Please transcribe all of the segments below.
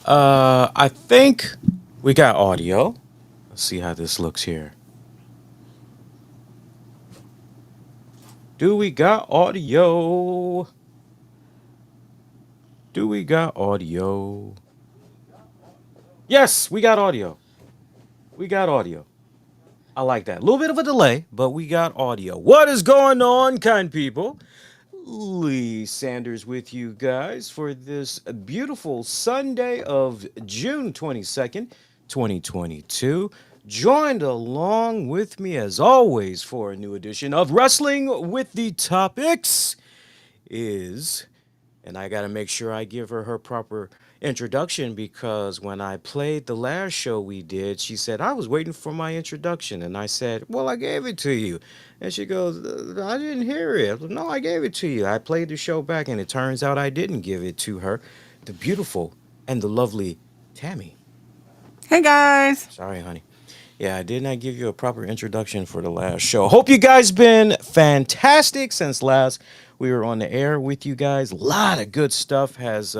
I think we got audio. Let's see how this looks here. Do we got audio? Do we got audio? Yes, we got audio. We got audio. I like that. A little bit of a delay, but we got audio. What is going on, kind people? Lee Sanders with you guys for this beautiful Sunday of June 22nd, 2022. Joined along with me, as always, for a new edition of Wrestling with the Topics is, and I got to make sure I give her proper introduction because when I played the last show we did, she said, I was waiting for my introduction. And I said, well, I gave it to you. And she goes, I didn't hear it. No, I gave it to you. I played the show back, and it turns out I didn't give it to her. The beautiful and the lovely Tammy. Hey guys. Sorry, honey. Yeah, I did not give you a proper introduction for the last show. Hope you guys been fantastic since last we were on the air with you guys. A lot of good stuff has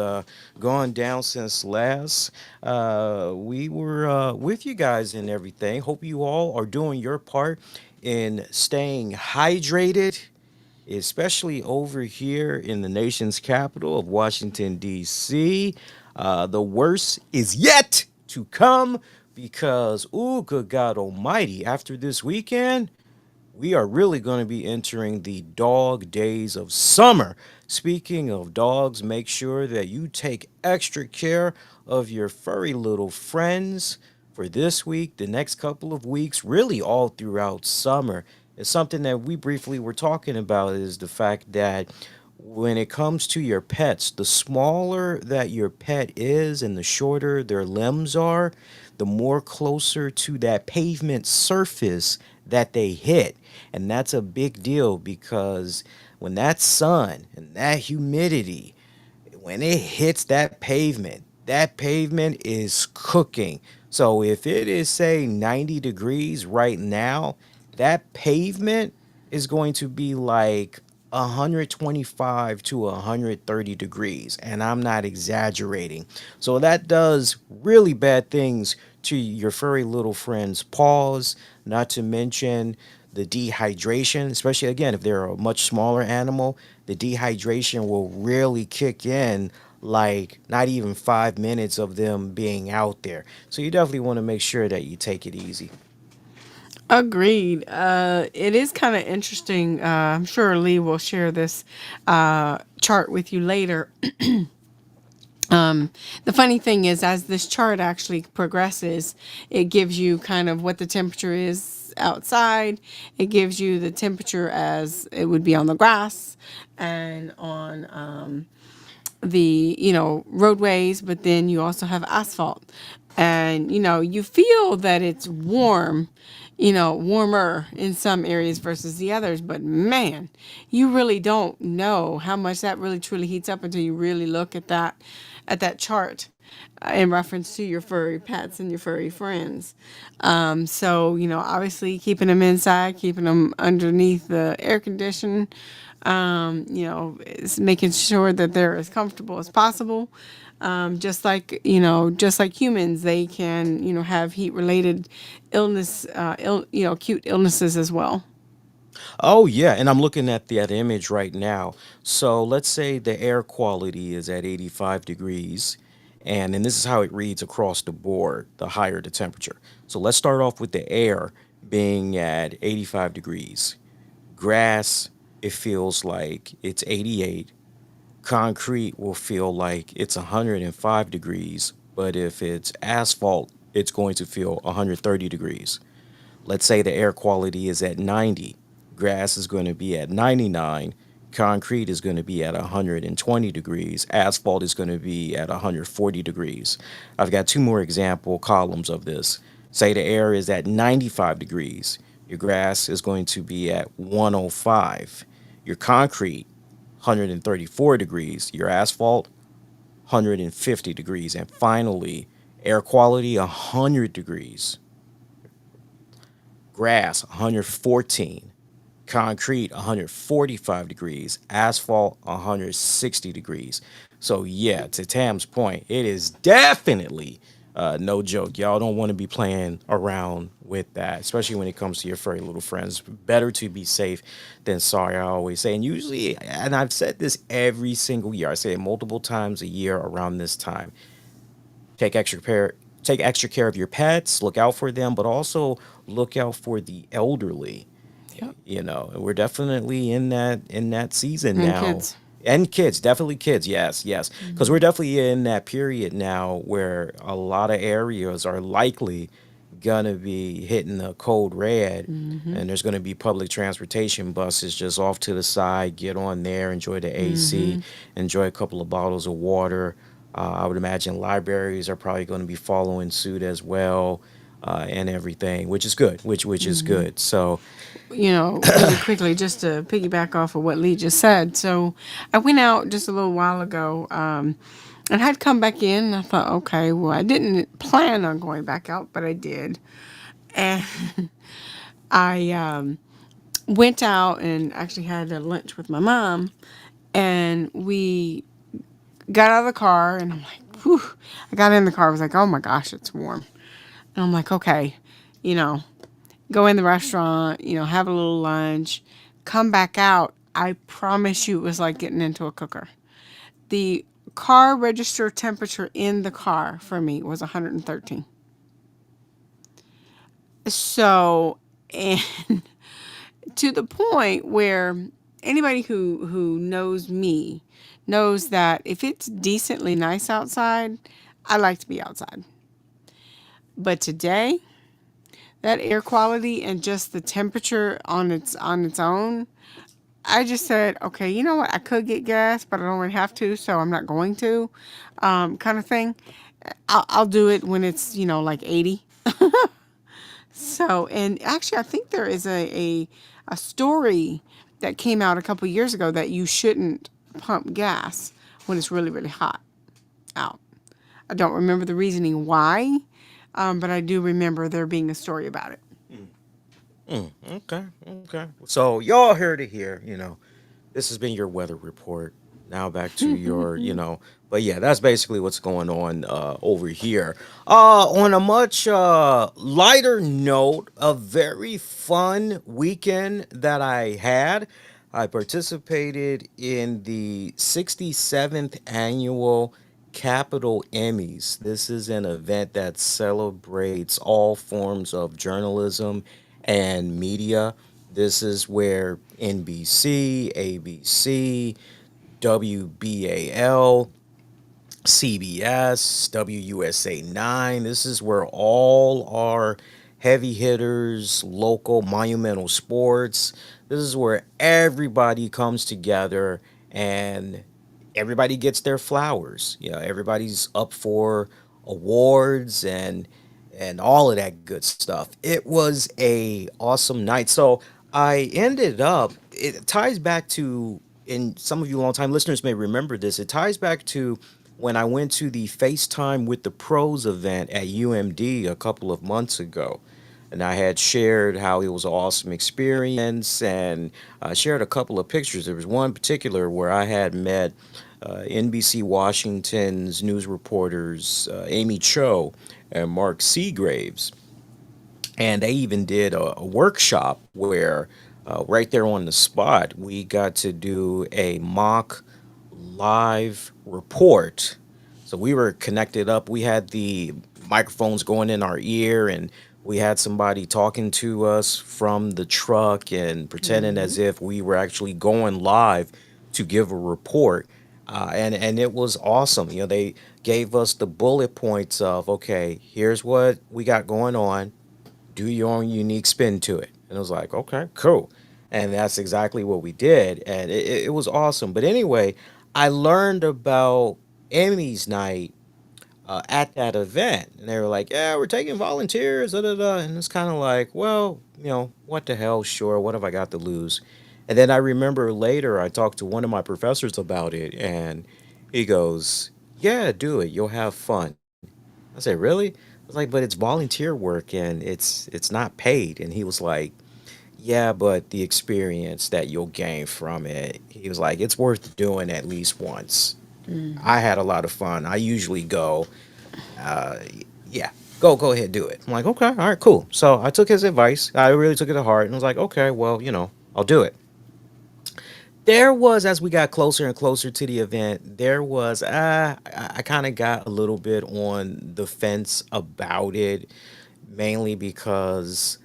gone down since last we were with you guys and everything. Hope you all are doing your part in staying hydrated, especially over here in the nation's capital of Washington, D.C. The worst is yet to come because, ooh, good God Almighty, after this weekend, we are really going to be entering the dog days of summer. Speaking of dogs, make sure that you take extra care of your furry little friends for this week, the next couple of weeks, really all throughout summer. It's something that we briefly were talking about is the fact that when it comes to your pets, the smaller that your pet is and the shorter their limbs are, the more closer to that pavement surface that they hit. And that's a big deal because when that sun and that humidity, when it hits that pavement is cooking. So if it is, say, 90 degrees right now, that pavement is going to be like 125 to 130 degrees. And I'm not exaggerating. So that does really bad things to your furry little friend's paws, not to mention the dehydration, especially again, if they're a much smaller animal, the dehydration will really kick in like not even 5 minutes of them being out there. So you definitely want to make sure that you take it easy. Agreed. It is kind of interesting. I'm sure Lee will share this chart with you later. The funny thing is, as this chart actually progresses, it gives you kind of what the temperature is outside. It gives you the temperature as it would be on the grass and on the roadways, but then you also have asphalt, and you feel that it's warm, warmer in some areas versus the others, but man, you really don't know how much that really truly heats up until you really look at that chart in reference to your furry pets and your furry friends. So obviously keeping them inside, keeping them underneath the air condition, is making sure that they're as comfortable as possible. Just like humans, they can, have heat related illness, acute illnesses as well. Oh yeah, and I'm looking at that image right now. So let's say the air quality is at 85 degrees, and this is how it reads across the board, the higher the temperature. So let's start off with the air being at 85 degrees. Grass, it feels like it's 88. Concrete will feel like it's 105 degrees, but if it's asphalt, it's going to feel 130 degrees. Let's say the air quality is at 90. Grass is going to be at 99. Concrete is going to be at 120 degrees. Asphalt is going to be at 140 degrees. I've got two more example columns of this. Say the air is at 95 degrees. Your grass is going to be at 105. Your concrete, 134 degrees. Your asphalt, 150 degrees. And finally, air quality, 100 degrees. Grass, 114. concrete 145 degrees, asphalt 160 degrees. So yeah, to Tam's point, it is definitely no joke. Y'all don't want to be playing around with that, especially when it comes to your furry little friends. Better to be safe than sorry, I always say. And usually, and I've said this every single year, I say it multiple times a year around this time. Take extra care take extra care of your pets, look out for them, but also look out for the elderly. Yep. We're definitely in that season And now. kids. And kids, definitely kids, yes, yes, because we're definitely in that period now where a lot of areas are likely gonna be hitting a code red, Mm-hmm. and there's gonna be public transportation buses just off to the side. Get on there, enjoy the AC, Mm-hmm. enjoy a couple of bottles of water. I would imagine libraries are probably going to be following suit as well, and everything, which is good. Which is Mm-hmm. good. So, Really quickly, just to piggyback off of what Lee just said. So I went out just a little while ago, and had come back in. And I thought, okay, well, I didn't plan on going back out, but I did. And I went out and actually had a lunch with my mom. And we got out of the car, and I'm like, whew. I got in the car. I was like, oh my gosh, it's warm. And I'm like, okay, you know, go in the restaurant, have a little lunch, come back out. I promise you it was like getting into a cooker. The car register temperature in the car for me was 113. So, and to the point where anybody who knows me knows that if it's decently nice outside, I like to be outside. But today, that air quality and just the temperature on its own, I just said, okay, you know what? I could get gas, but I don't really have to, so I'm not going to, kind of thing. I'll do it when it's like 80. So, and actually, I think there is a story that came out a couple years ago that you shouldn't pump gas when it's really really hot out. I don't remember the reasoning why, but I do remember there being a story about it. okay, okay. So y'all heard it here. This has been your weather report. Now back to your. But yeah, that's basically what's going on over here. On a much lighter note, a very fun weekend that I had. I participated in the 67th annual Capital Emmys. This is an event that celebrates all forms of journalism and media. This is where NBC, ABC, WBAL, CBS, WUSA 9. This is where all our heavy hitters, local monumental sports, this is where everybody comes together and everybody gets their flowers. Everybody's up for awards and all of that good stuff. It was a awesome night. So I ended up. It ties back to, and some of you long time listeners may remember this. It ties back to when I went to the FaceTime with the Pros event at UMD a couple of months ago. And I had shared how it was an awesome experience, and I shared a couple of pictures. There was one particular where I had met NBC Washington's news reporters Amy Cho and Mark Seagraves, and they even did a workshop where right there on the spot we got to do a mock live report. So we were connected up. We had the microphones going in our ear, and we had somebody talking to us from the truck and pretending Hmm. as if we were actually going live to give a report. And it was awesome. They gave us the bullet points of, okay, here's what we got going on, do your own unique spin to it. And I was like, okay, cool. And that's exactly what we did. And it was awesome. But anyway, I learned about Emmy's night at that event. And they were like, yeah, we're taking volunteers. Da, da, da. And it's kind of like, well, what the hell? Sure. What have I got to lose? And then I remember later I talked to one of my professors about it. And he goes, yeah, do it. You'll have fun. I said, really? I was like, but it's volunteer work and it's not paid. And he was like, yeah, but the experience that you'll gain from it, he was like, it's worth doing at least once. I had a lot of fun. I usually go, uh, yeah, go ahead, do it. I'm like, okay, all right, cool. So I took his advice. I really took it to heart and was like, okay, well, I'll do it. There was, as we got closer and closer to the event, there was I kind of got a little bit on the fence about it, mainly because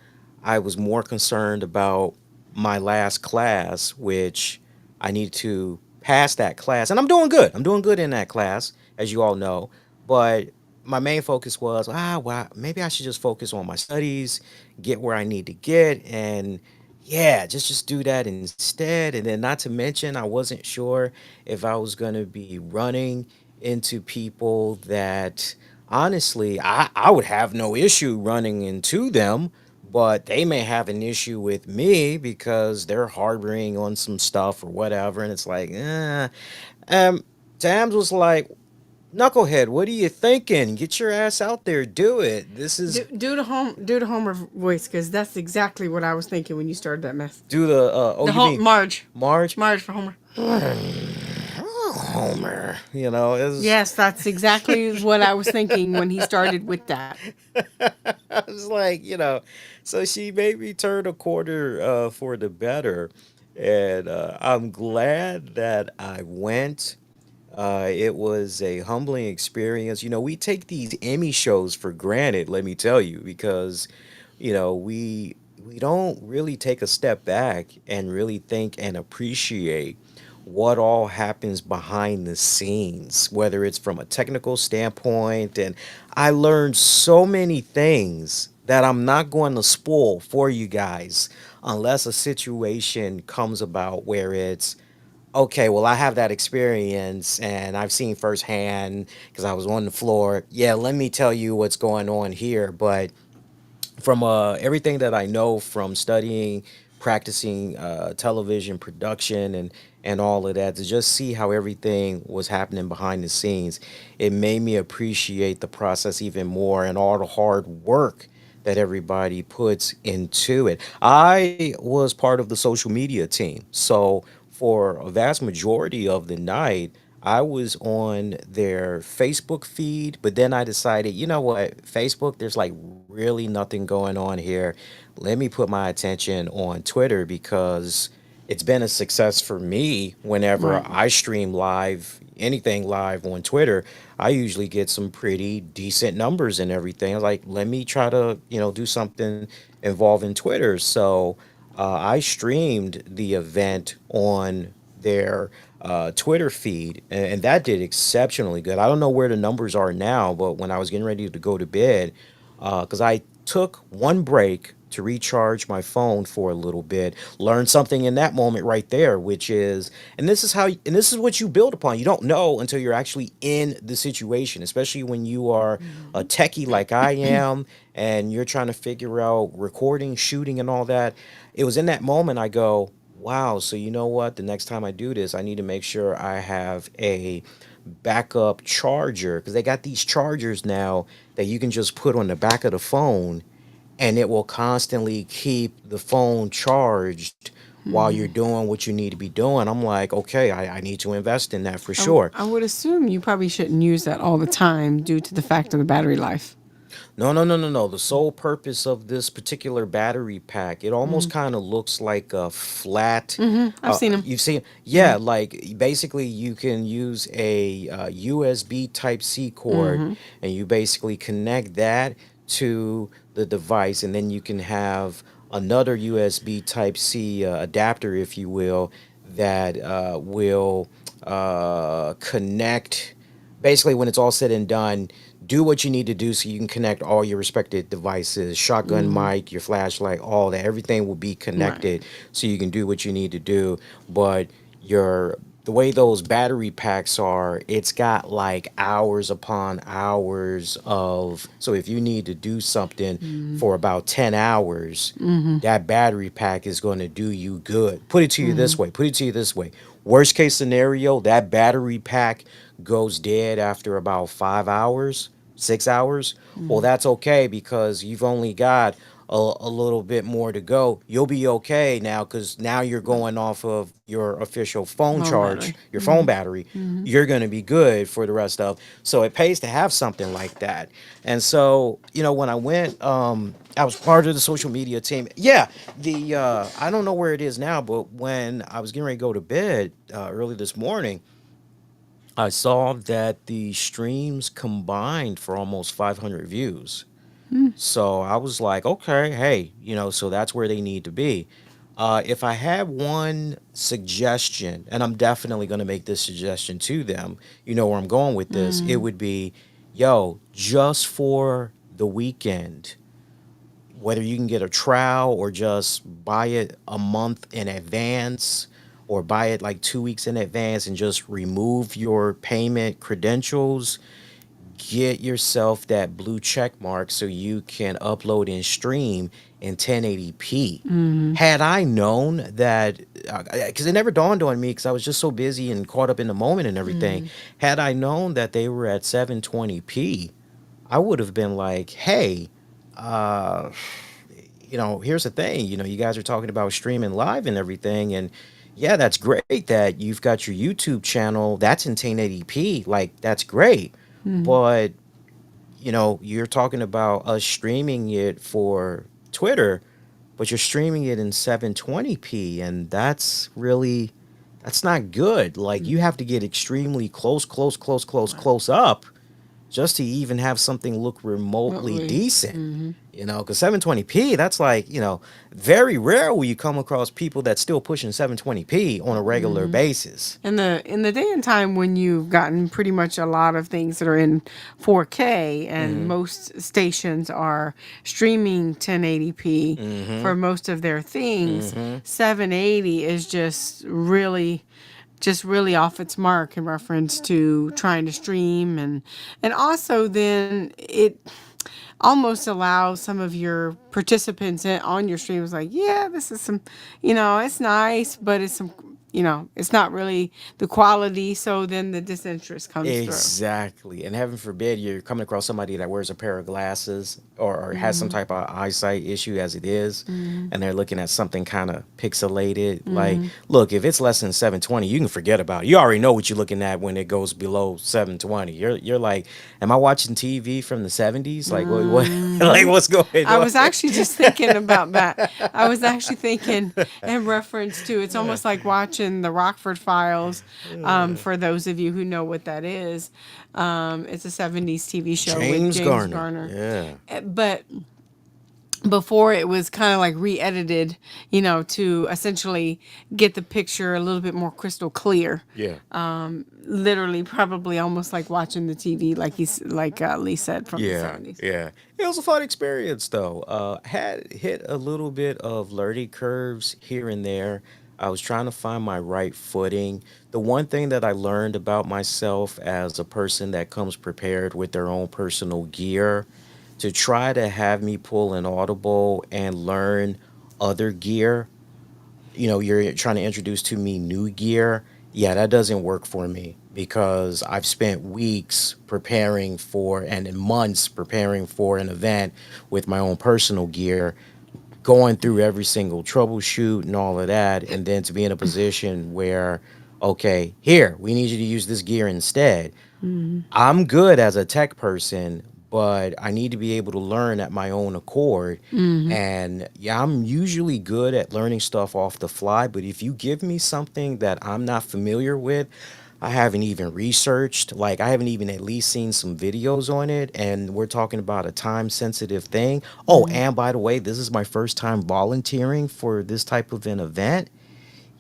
I was more concerned about my last class, which I need to pass that class, and I'm doing good. I'm doing good in that class, as you all know. But my main focus was, well, maybe I should just focus on my studies, get where I need to get, and yeah, just do that instead. And then, not to mention, I wasn't sure if I was gonna be running into people that honestly I would have no issue running into them, but they may have an issue with me because they're harboring on some stuff or whatever. And it's like, um, Tams was like, Knucklehead, what are you thinking? Get your ass out there, do it. This is Do the Homer voice, because that's exactly what I was thinking when you started that mess. do the oh, The you whole mean Marge, Marge? Marge for Homer. Homer, is Yes, that's exactly what I was thinking when he started with that. I was like, so she made me turn a quarter for the better. And I'm glad that I went. It was a humbling experience. We take these Emmy shows for granted, let me tell you, because we don't really take a step back and really think and appreciate what all happens behind the scenes, whether it's from a technical standpoint. And I learned so many things that I'm not going to spoil for you guys unless a situation comes about where it's okay, well, I have that experience and I've seen firsthand because I was on the floor. Yeah, let me tell you what's going on here. But from everything that I know from studying, practicing television production and all of that, to just see how everything was happening behind the scenes, it made me appreciate the process even more and all the hard work that everybody puts into it. I was part of the social media team, so for a vast majority of the night, I was on their Facebook feed, but then I decided, you know what, Facebook, there's like really nothing going on here. Let me put my attention on Twitter because it's been a success for me whenever Right. I stream live, anything live on Twitter. I usually get some pretty decent numbers and everything. I was like, let me try to, do something involving Twitter. So I streamed the event on their Twitter feed, and that did exceptionally good. I don't know where the numbers are now, but when I was getting ready to go to bed, because I took one break to recharge my phone for a little bit, learned something in that moment right there, which is, and this is what you build upon. You don't know until you're actually in the situation, especially when you are a techie like I am, and you're trying to figure out recording, shooting, and all that. It was in that moment I go, wow, so you know what? The next time I do this, I need to make sure I have a backup charger because they got these chargers now that you can just put on the back of the phone and it will constantly keep the phone charged while you're doing what you need to be doing. I'm like, okay, I need to invest in that for sure. I would assume you probably shouldn't use that all the time due to the fact of the battery life. No, no, no, no, no. The sole purpose of this particular battery pack, it almost kind of looks like a flat. I've seen them. You've seen, yeah, like basically you can use a USB Type C cord, and you basically connect that to the device, and then you can have another USB Type C adapter, if you will, that will connect basically when it's all said and done, do what you need to do so you can connect all your respected devices, shotgun mic, your flashlight, all that. Everything will be Right. connected so you can do what you need to do. But your the way those battery packs are, it's got like hours upon hours of, so if you need to do something for about 10 hours, that battery pack is going to do you good. Put it to you this way. Put it to you this way. Worst case scenario, that battery pack goes dead after about 5 hours, 6 hours. Well, that's okay because you've only got a little bit more to go, you'll be okay now, because now you're going off of your official phone Home charge, battery. your phone battery. You're going to be good for the rest of. So it pays to have something like that. And so, when I went, I was part of the social media team. Yeah, the I don't know where it is now, but when I was getting ready to go to bed early this morning, I saw that the streams combined for almost 500 views. So I was like, okay, hey, so that's where they need to be. If I had one suggestion, and I'm definitely going to make this suggestion to them, you know where I'm going with this, it would be, yo, just for the weekend, whether you can get a trial or just buy it a month in advance or buy it like 2 weeks in advance and just remove your payment credentials, get yourself that blue check mark so you can upload and stream in 1080p. Had I known that, because it never dawned on me because I was just so busy and caught up in the moment and everything. Had I known that they were at 720p, I would have been like, hey, uh, here's the thing. You guys are talking about streaming live and everything. And yeah, that's great that you've got your YouTube channel. That's in 1080p. Like, that's great. But you're talking about us streaming it for Twitter, but you're streaming it in 720p, and that's not good. Like, you have to get extremely close, close, close, close, close up just to even have something look remotely Remotely. decent. Because 720p, that's like, very rare will you come across people that's still pushing 720p on a regular basis. In the day and time when you've gotten pretty much a lot of things that are in 4K, and most stations are streaming 1080p for most of their things, 780 is just really off its mark in reference to trying to stream. And also then it almost allows some of your participants on your streams, like, yeah, this is some, it's nice, but it's some, it's not really the quality. So then the disinterest comes through. Exactly. And heaven forbid you're coming across somebody that wears a pair of glasses, or has some type of eyesight issue as it is, and they're looking at something kind of pixelated. Like, look, if it's less than 720, you can forget about it. You already know what you're looking at when it goes below 720. You're like, am I watching TV from the 70s? Like, what like, what's going I on? was actually just thinking about that. I was actually thinking in reference to, it's almost like watching the Rockford Files. For those of you who know what that is, it's a 70s TV show with James James Garner. Garner. Yeah. But before, it was kind of like re-edited, to essentially get the picture a little bit more crystal clear. Yeah. Literally, probably almost like watching the TV, like Lee said, from the Yeah, 70s. yeah. It was a fun experience though. Had hit a little bit of learning curves here and there. I was trying to find my right footing. The one thing that I learned about myself as a person that comes prepared with their own personal gear, to try to have me pull an audible and learn other gear, you're trying to introduce to me new gear. Yeah, that doesn't work for me because I've spent weeks preparing for and months preparing for an event with my own personal gear, going through every single troubleshoot and all of that, and then to be in a position where, okay, here, we need you to use this gear instead. I'm good as a tech person, but I need to be able to learn at my own accord. And yeah, I'm usually good at learning stuff off the fly, but if you give me something that I'm not familiar with, I haven't even researched, like, I haven't even at least seen some videos on it, and we're talking about a time sensitive thing. Oh, and by the way, this is my first time volunteering for this type of an event.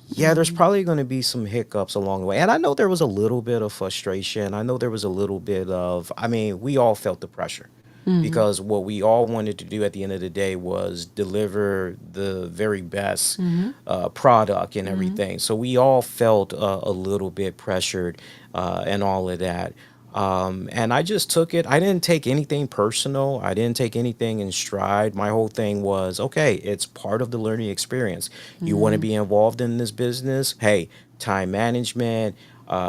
Yeah, there's probably going to be some hiccups along the way. And I know there was a little bit of frustration. I know there was a little bit of, I mean, we all felt the pressure because what we all wanted to do at the end of the day was deliver the very best product and everything. So we all felt a little bit pressured and all of that. And I just took it. I didn't take anything personal. I didn't take anything in stride. My whole thing was, okay, it's part of the learning experience. You want to be involved in this business? Hey, time management,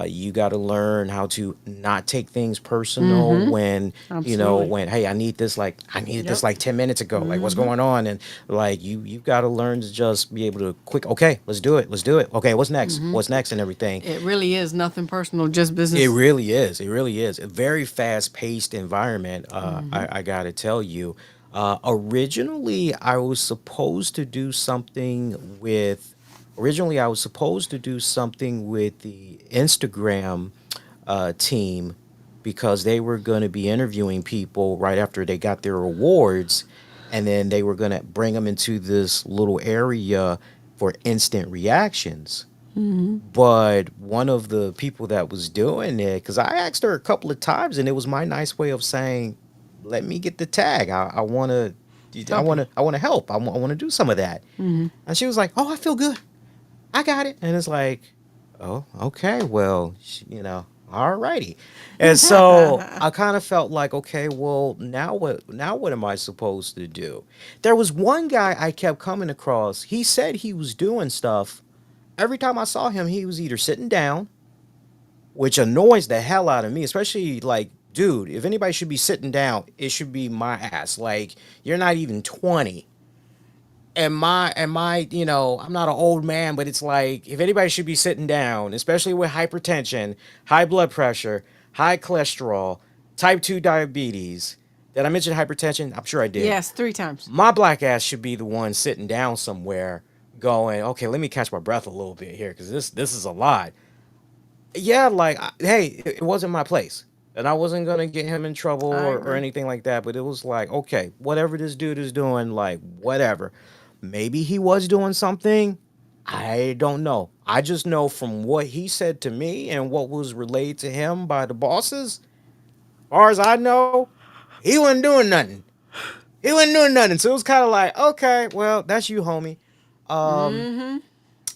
You got to learn how to not take things personal when, Absolutely. when, hey, I needed this Yep. like 10 minutes ago. Like, what's going on? And like, you've got to learn to just be able to quick, okay, let's do it. Let's do it. Okay, what's next? What's next and everything. It really is nothing personal, just It business. really is. It really is a very fast-paced environment. I gotta tell you. Originally, I was supposed to do something with. Originally, I was supposed to do something with the Instagram team because they were going to be interviewing people right after they got their awards, and then they were going to bring them into this little area for instant reactions. But one of the people that was doing it, because I asked her a couple of times, and it was my nice way of saying, "Let me get the tag. I want to, Help you. I want to help. I want to do some of that." And she was like, "Oh, I feel good. I got it." And it's like, "Oh, okay. Well, all righty." And so I kind of felt like, okay, well, now what? Now what am I supposed to do? There was one guy I kept coming across. He said he was doing stuff. Every time I saw him, he was either sitting down, which annoys the hell out of me, especially like, dude, if anybody should be sitting down, it should be my ass. Like, you're not even 20. I'm not an old man, but it's like, if anybody should be sitting down, especially with hypertension, high blood pressure, high cholesterol, type 2 diabetes. Did I mention hypertension? I'm sure I did. Yes, 3 times. My black ass should be the one sitting down somewhere going, okay, let me catch my breath a little bit here because this is a lot. Yeah, like, hey, it wasn't my place. And I wasn't going to get him in trouble I or agree. anything like that. But it was like, okay, whatever this dude is doing, like, whatever. Maybe he was doing something. I don't know. I just know from what he said to me and what was relayed to him by the bosses, far as I know, he wasn't doing nothing. He wasn't doing nothing. So it was kind of like, okay, well, that's you, homie. Um,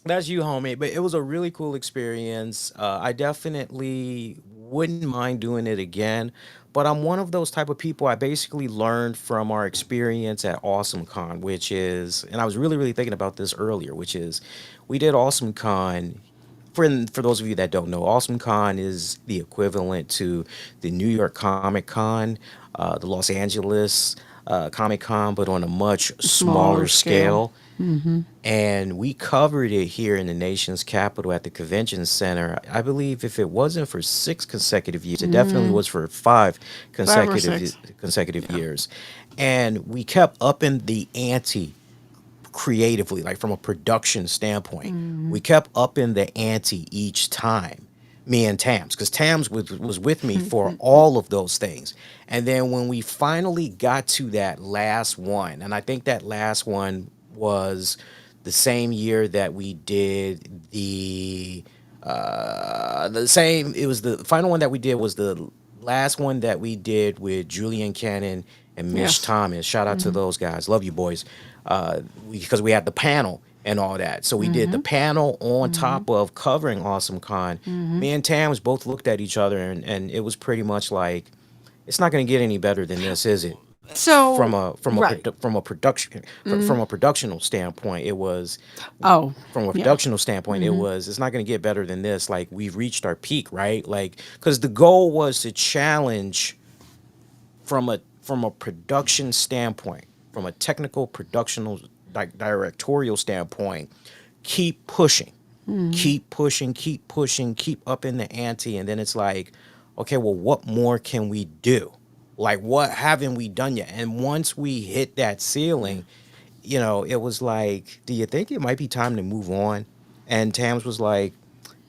that's you, homie. But it was a really cool experience. I definitely wouldn't mind doing it again. But I'm one of those type of people. I basically learned from our experience at AwesomeCon, which is, and I was really, really thinking about this earlier, which is, we did AwesomeCon. For those of you that don't know, AwesomeCon is the equivalent to the New York Comic Con, the Los Angeles Comic Con, but on a much Smaller smaller scale. scale. And we covered it here in the nation's capital at the convention center. I believe if it wasn't for 6 consecutive years, it definitely was for five 5 or 6. consecutive Yeah. years. And we kept upping the ante creatively, like from a production standpoint. We kept upping the ante each time, me and Tams, because Tams was with me for all of those things. And then when we finally got to that last one, and I think that last one was the same year that we did the same, it was the final one that we did was the last one that we did with Julian Cannon and Mish Yes. Thomas. Shout out to those guys. Love you boys. Because we had the panel and all that. So we did the panel on top of covering Awesome Con. Me and Tams both looked at each other, and it was pretty much like, it's not going to get any better than this, is it? So, right. From a production from a productional standpoint, it was Oh, from a yeah. productional standpoint, it was, it's not going to get better than this. Like, we've reached our peak, right? Like, because the goal was to challenge from a production standpoint, from a technical productional directorial standpoint, keep pushing, keep pushing, keep pushing, keep up in the ante, and then it's like, okay, well, what more can we do? Like, what haven't we done yet? And once we hit that ceiling, it was like, do you think it might be time to move on? And Tams was like,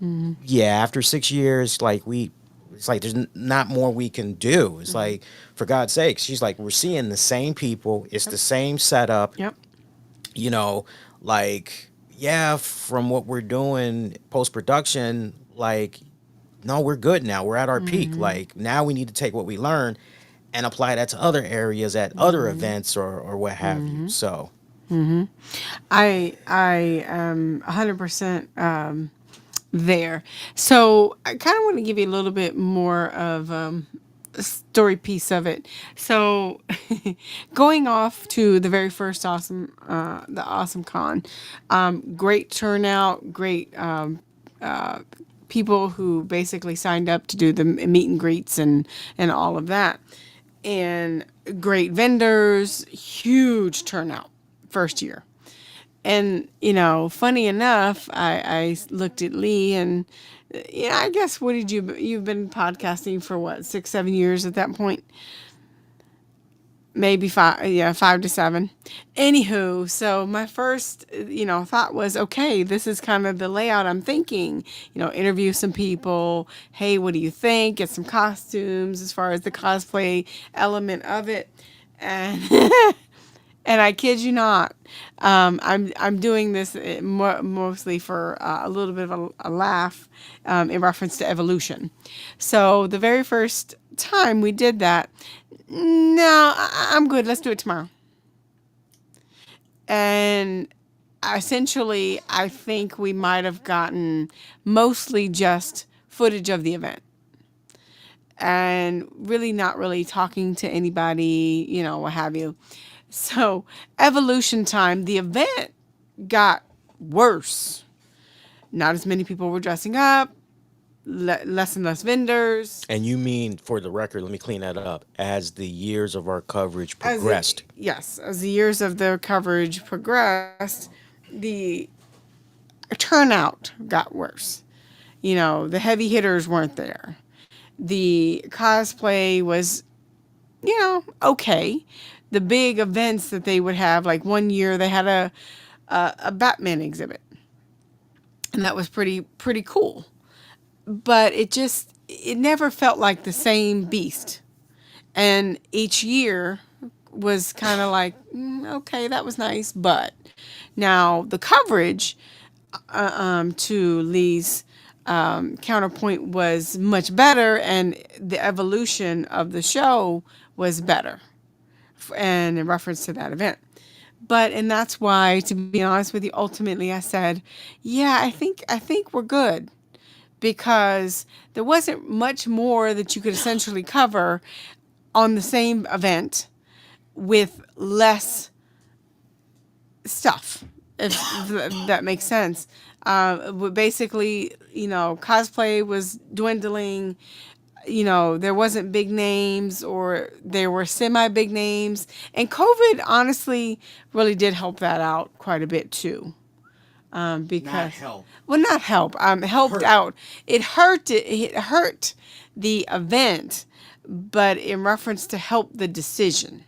yeah, after 6 years, like, it's like there's not more we can do. It's like, for God's sake, she's like, we're seeing the same people, it's Yep. the same setup, Yep. you know, like, yeah, from what we're doing post production, like, no, we're good now. We're at our peak. Like, now we need to take what we learned and apply that to other areas at other events or what have you. So, I am 100% there. So I kind of want to give you a little bit more of a story piece of it. So going off to the very first the Awesome Con, great turnout, great people who basically signed up to do the meet and greets and all of that. And great vendors, huge turnout first year. And, funny enough, I looked at Lee and, I guess, what did you've been podcasting for what, 6, 7 years at that point? Maybe five, yeah, 5 to 7. Anywho, so my first, thought was, okay, this is kind of the layout I'm thinking. Interview some people. Hey, what do you think? Get some costumes as far as the cosplay element of it, and and I kid you not, I'm doing this mostly for a little bit of a laugh, in reference to evolution. So the very first time we did that, no, I'm good. Let's do it tomorrow. And essentially, I think we might have gotten mostly just footage of the event and really not really talking to anybody, what have you. So, evolution time, the event got worse. Not as many people were dressing up, less and less vendors. And you mean, for the record, let me clean that up. As the years of our coverage As it, progressed, yes, as the years of the coverage progressed, the turnout got worse. The heavy hitters weren't there. The cosplay was, okay. The big events that they would have, like one year they had a Batman exhibit, and that was pretty cool. But it never felt like the same beast. And each year was kind of like, okay, that was nice. But now the coverage, to Lee's counterpoint, was much better, and the evolution of the show was better, and in reference to that event. And that's why, to be honest with you, ultimately I said, yeah, I think we're good, because there wasn't much more that you could essentially cover on the same event with less stuff, if that makes sense. But basically, cosplay was dwindling. There wasn't big names, or there were semi big names. And COVID honestly really did help that out quite a bit too. Because, help. well, not help, helped Hurt. out. It hurt the event, but in reference to help the decision,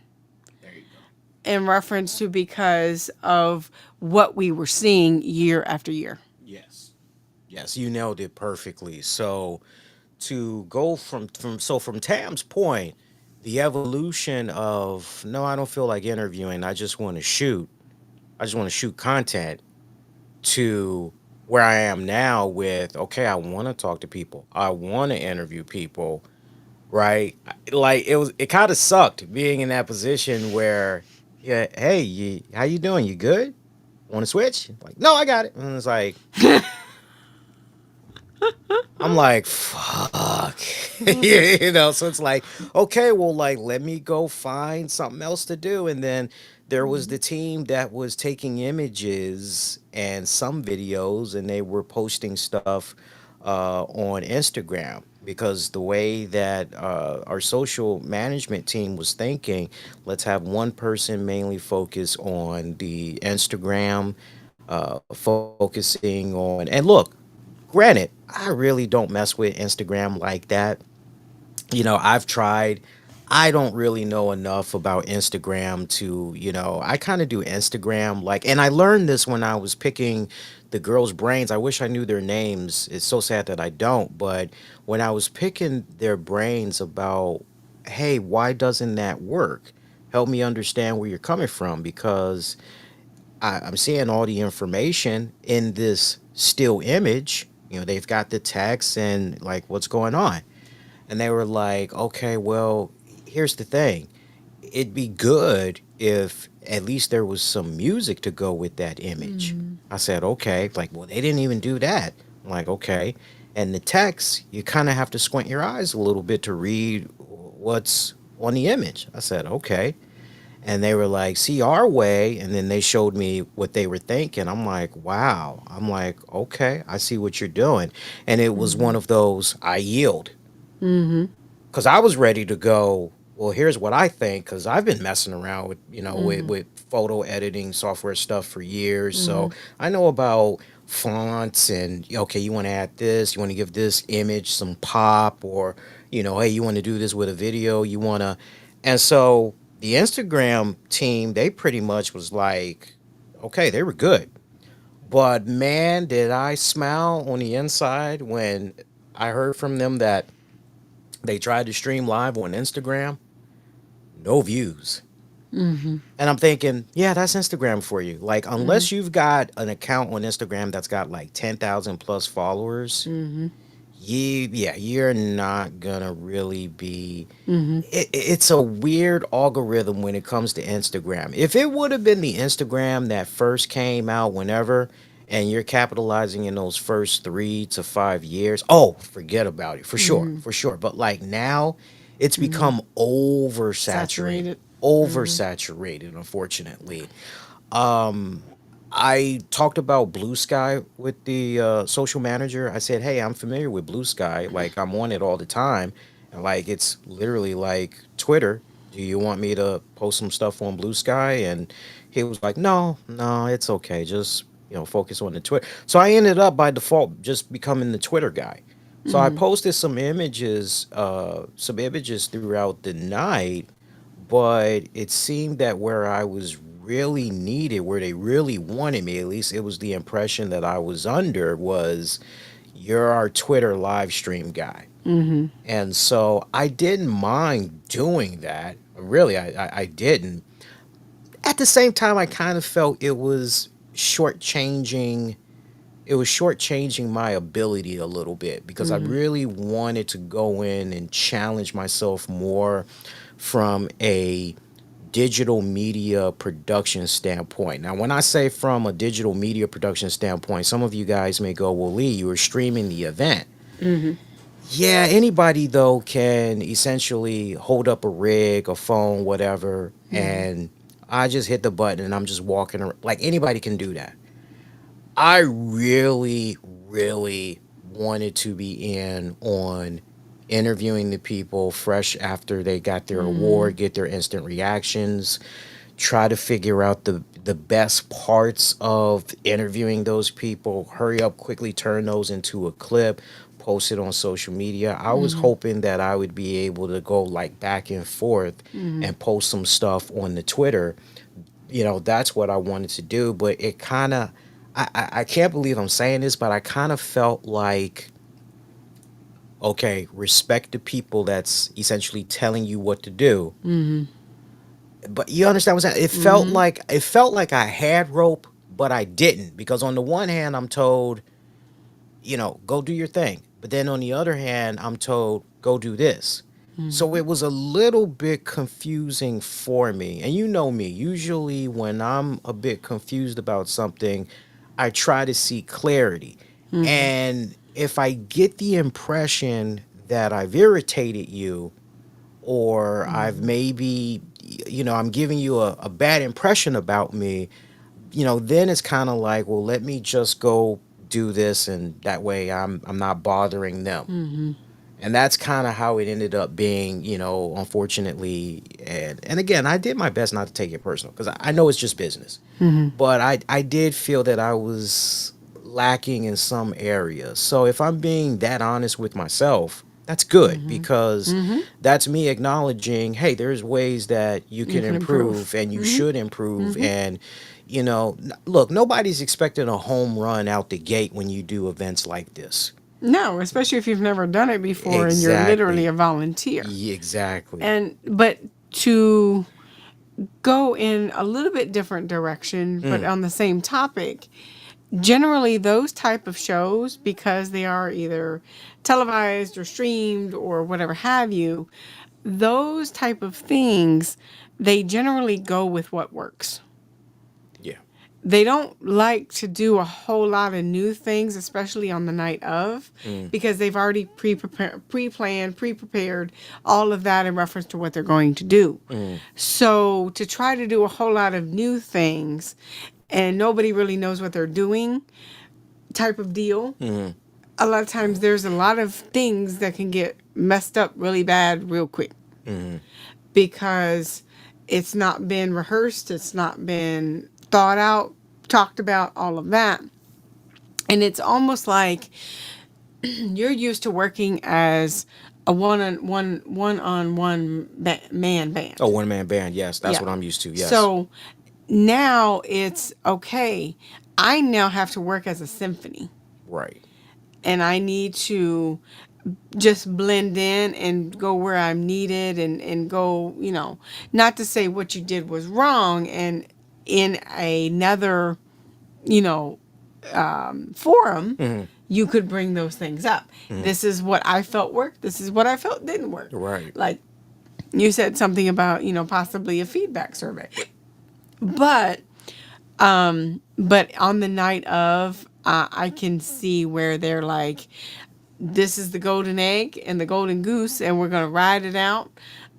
There you go. in reference to, because of what we were seeing year after year. Yes. Yes, you nailed it perfectly. So to go from Tam's point, the evolution of, no, I don't feel like interviewing. I just want to shoot. I just want to shoot content, to where I am now with, okay, I want to talk to people. I want to interview people, right? Like, it kind of sucked being in that position where, yeah, hey, how you doing? You good? Want to switch? Like, no, I got it. And it's like, I'm like, fuck. So it's like, okay, well, like, let me go find something else to do. And then there was the team that was taking images and some videos, and they were posting stuff on Instagram, because the way that our social management team was thinking, let's have one person mainly focus on the Instagram, focusing on, and look, granted, I really don't mess with Instagram like that. I've tried. I don't really know enough about Instagram to, I kind of do Instagram like, and I learned this when I was picking the girls' brains. I wish I knew their names. It's so sad that I don't. But when I was picking their brains about, hey, why doesn't that work? Help me understand where you're coming from, because I'm seeing all the information in this still image. They've got the text and, like, what's going on. And they were like, okay, well, here's the thing. It'd be good if at least there was some music to go with that image. I said, okay. Like, well, they didn't even do that. I'm like, okay. And the text, you kind of have to squint your eyes a little bit to read what's on the image. I said, okay. and they were like, "See our way," and then they showed me what they were thinking. I'm like, "Wow." I'm like, "Okay, I see what you're doing," and it was one of those I yield because I was ready to go. Well, here's what I think because I've been messing around with with photo editing software stuff for years, so I know about fonts and okay, you want to add this, you want to give this image some pop, or hey, you want to do this with a video, you want to, and so the Instagram team they pretty much was like, okay, they were good, but man, did I smile on the inside when I heard from them that they tried to stream live on Instagram, no views. And I'm thinking, yeah, that's Instagram for you. Like, unless you've got an account on Instagram that's got like 10,000 plus followers, you're not gonna really be. It's a weird algorithm when it comes to Instagram. If it would have been the Instagram that first came out, whenever, and you're capitalizing in those first 3 to 5 years, oh, forget about it for sure, for sure. But like now, it's become oversaturated, Saturated. oversaturated, unfortunately. I talked about Blue Sky with the social manager. I said, "Hey, I'm familiar with Blue Sky. Like, I'm on it all the time, and like, it's literally like Twitter. Do you want me to post some stuff on Blue Sky?" And he was like, "No, no, it's okay. Just focus on the Twitter." So I ended up by default just becoming the Twitter guy. So I posted some images throughout the night, but it seemed that where I was really needed, where they really wanted me, at least it was the impression that I was under, was you're our Twitter live stream guy. And so I didn't mind doing that. Really, I didn't. At the same time, I kind of felt shortchanging it was shortchanging my ability a little bit because I really wanted to go in and challenge myself more from a digital media production standpoint. Now, when I say from a digital media production standpoint, some of you guys may go, "Well, Lee, you were streaming the event." Yeah, anybody though can essentially hold up a rig, a phone, whatever, and I just hit the button and I'm just walking around. Like anybody can do that. I really, really wanted to be in on interviewing the people fresh after they got their award, get their instant reactions, try to figure out the best parts of interviewing those people, hurry up, quickly turn those into a clip, post it on social media. I was hoping that I would be able to go like back and forth and post some stuff on the Twitter. That's what I wanted to do, but it kind of I can't believe I'm saying this, but I kind of felt like, okay, respect the people that's essentially telling you what to do. But you understand what I'm saying? It felt like I had rope, but I didn't, because on the one hand I'm told, go do your thing. But then on the other hand, I'm told, go do this. So it was a little bit confusing for me. And you know me, usually when I'm a bit confused about something, I try to seek clarity. And if I get the impression that I've irritated you, or I've maybe, I'm giving you a bad impression about me, then it's kind of like, well, let me just go do this, and that way I'm not bothering them. And that's kind of how it ended up being, unfortunately. And again, I did my best not to take it personal because I know it's just business. But I did feel that I was lacking in some areas. So if I'm being that honest with myself, that's good because that's me acknowledging, hey, there's ways that you You can can improve. improve and you should improve. And, look, nobody's expecting a home run out the gate when you do events like this. No, especially if you've never done it before and you're literally Exactly. a volunteer. Yeah, exactly. But to go in a little bit different direction, but on the same topic, generally those type of shows, because they are either televised or streamed or whatever have you, those type of things, they generally go with what works. Yeah. they don't like to do a whole lot of new things, especially on the night of, because they've already pre-prepared all of that in reference to what they're going to do. So to try to do a whole lot of new things and nobody really knows what they're doing type of deal, a lot of times there's a lot of things that can get messed up really bad real quick because it's not been rehearsed, it's not been thought out, talked about, all of that. And it's almost like you're used to working as a one on one man Oh, band. one man band. Yes, that's Yeah. what I'm used to. Yes. So now it's okay. I now have to work as a symphony Right. and I need to just blend in and go where I'm needed and go, not to say what you did was wrong and in another, you know, forum, you could bring those things up. This is what I felt worked. This is what I felt didn't work. Right. Like you said something about, possibly a feedback survey. But but on the night of, I can see where they're like, this is the golden egg and the golden goose, and we're going to ride it out.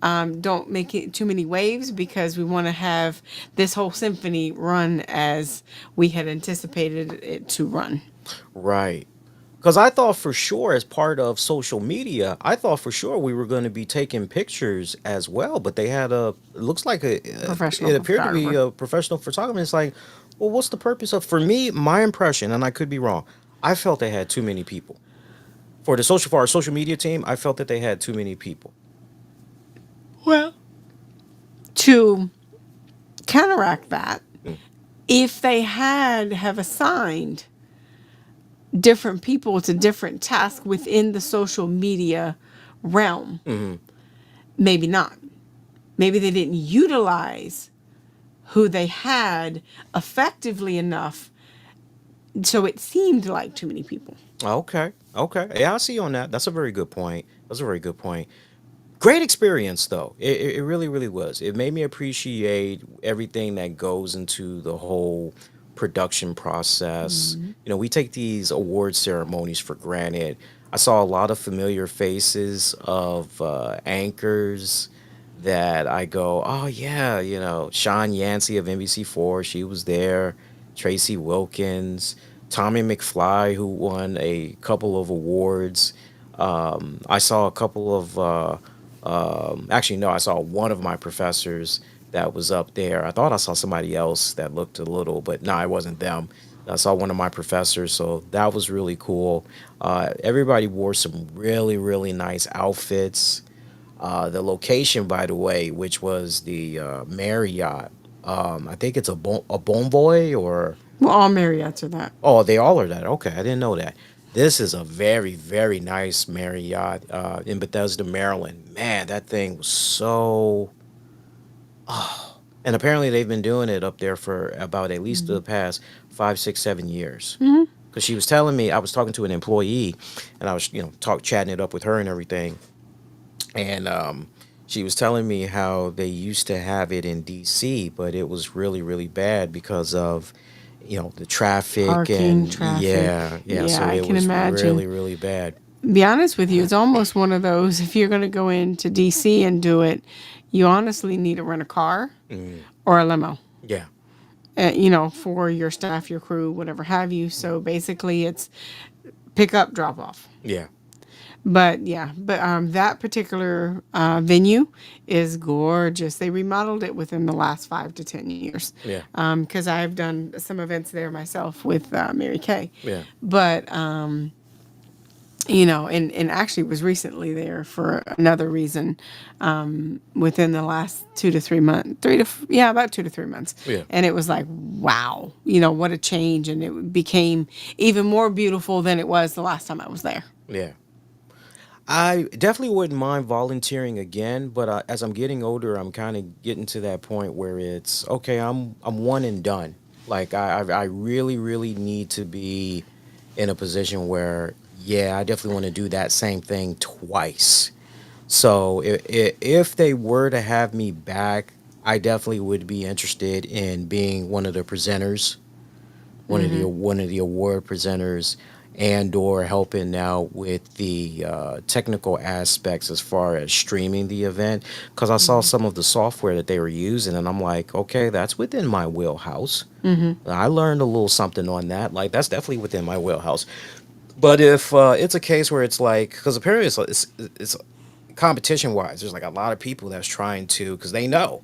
Don't make it too many waves because we want to have this whole symphony run as we had anticipated it to run. Right. Because I thought for sure, as part of social media, I thought for sure we were going to be taking pictures as well. But they had it looks like Professional it appeared to be photographer. a professional photographer. It's like, well, what's the purpose of, for me, my impression, and I could be wrong, I felt they had too many people. For our social media team, I felt that they had too many people. Well, to counteract that, Mm. if they have assigned different people to different tasks within the social media realm, maybe not. Maybe they didn't utilize who they had effectively enough, so it seemed like too many people. Okay. Okay. Yeah, I see you on that. That's a very good point. That's a very good point. Great experience, though. It really, really was. It made me appreciate everything that goes into the whole production process. We take these award ceremonies for granted. I saw a lot of familiar faces of anchors that I go, oh, yeah, Sean Yancey of NBC4, she was there. Tracy Wilkins, Tommy McFly, who won a couple of awards. I saw a couple of actually, no, I saw one of my professors that was up there. I thought I saw somebody else that looked a little, but no, it wasn't them. I saw one of my professors, so that was really cool. Everybody wore some really, really nice outfits. The location, by the way, which was the Marriott, I think it's a Bonvoy or Well, all Marriotts are that. oh, they all are that. Okay, I didn't know that. This is a very, very nice Marriott in Bethesda, Maryland. Man, that thing was so. And apparently, they've been doing it up there for about at least the past 5, 6, 7 years. Because she was telling me, I was talking to an employee, and I was, chatting it up with her and everything, and she was telling me how they used to have it in D.C., but it was really, really bad because of the traffic Parking, and traffic. yeah, Yeah, so I it can was imagine. really, really bad. Be honest with you, it's almost one of those, if you're going to go into DC and do it, you honestly need to rent a car Mm, or a limo, yeah, for your staff, your crew, whatever have you. So basically, it's pick up, drop off. yeah, But yeah, that particular venue is gorgeous. They remodeled it within the last 5 to 10 years. yeah, Because I've done some events there myself with Mary Kay. yeah. But and actually was recently there for another reason, within the last 2 to 3 months, about 2 to 3 months. Yeah. And it was like, wow, what a change. And it became even more beautiful than it was the last time I was there. Yeah. I definitely wouldn't mind volunteering again, but as I'm getting older, I'm kind of getting to that point where it's okay. I'm one and done. Like I really, really need to be in a position where yeah, I definitely want to do that same thing twice. So if they were to have me back, I definitely would be interested in being one of the presenters. one of the award presenters, and or helping now with the technical aspects as far as streaming the event, because I saw some of the software that they were using and I'm like, okay, that's within my wheelhouse. I learned a little something on that. Like, that's definitely within my wheelhouse. But if it's a case where it's like, because apparently it's competition wise, there's like a lot of people that's trying to, because they know.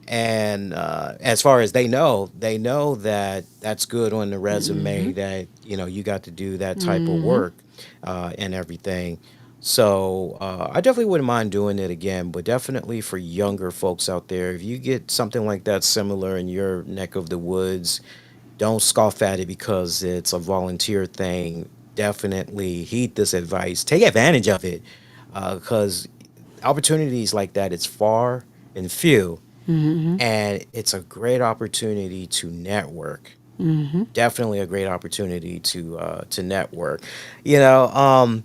And as far as they know that that's good on the resume, that you got to do that type of work and everything. So I definitely wouldn't mind doing it again, but definitely for younger folks out there, if you get something like that similar in your neck of the woods, don't scoff at it because it's a volunteer thing. Definitely heed this advice. Take advantage of it because opportunities like that, it's far and few, and it's a great opportunity to network. Definitely a great opportunity to network. You know,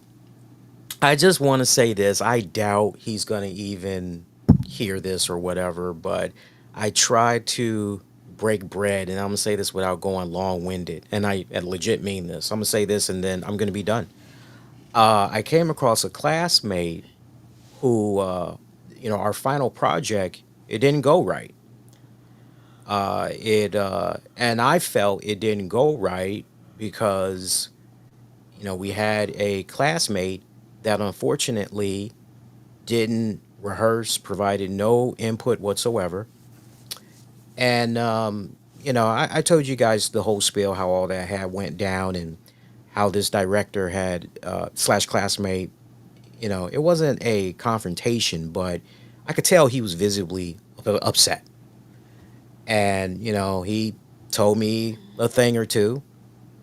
I just want to say this. I doubt he's gonna even hear this or whatever, but I try to break bread, and I'm gonna say this without going long winded, and I legit mean this. I'm gonna say this, and then I'm gonna be done. I came across a classmate who, our final project, it didn't go right. It and I felt it didn't go right because we had a classmate that unfortunately didn't rehearse, provided no input whatsoever, and I told you guys the whole spiel how all that had went down and how this director had slash classmate. It wasn't a confrontation, but I could tell he was visibly upset, and he told me a thing or two,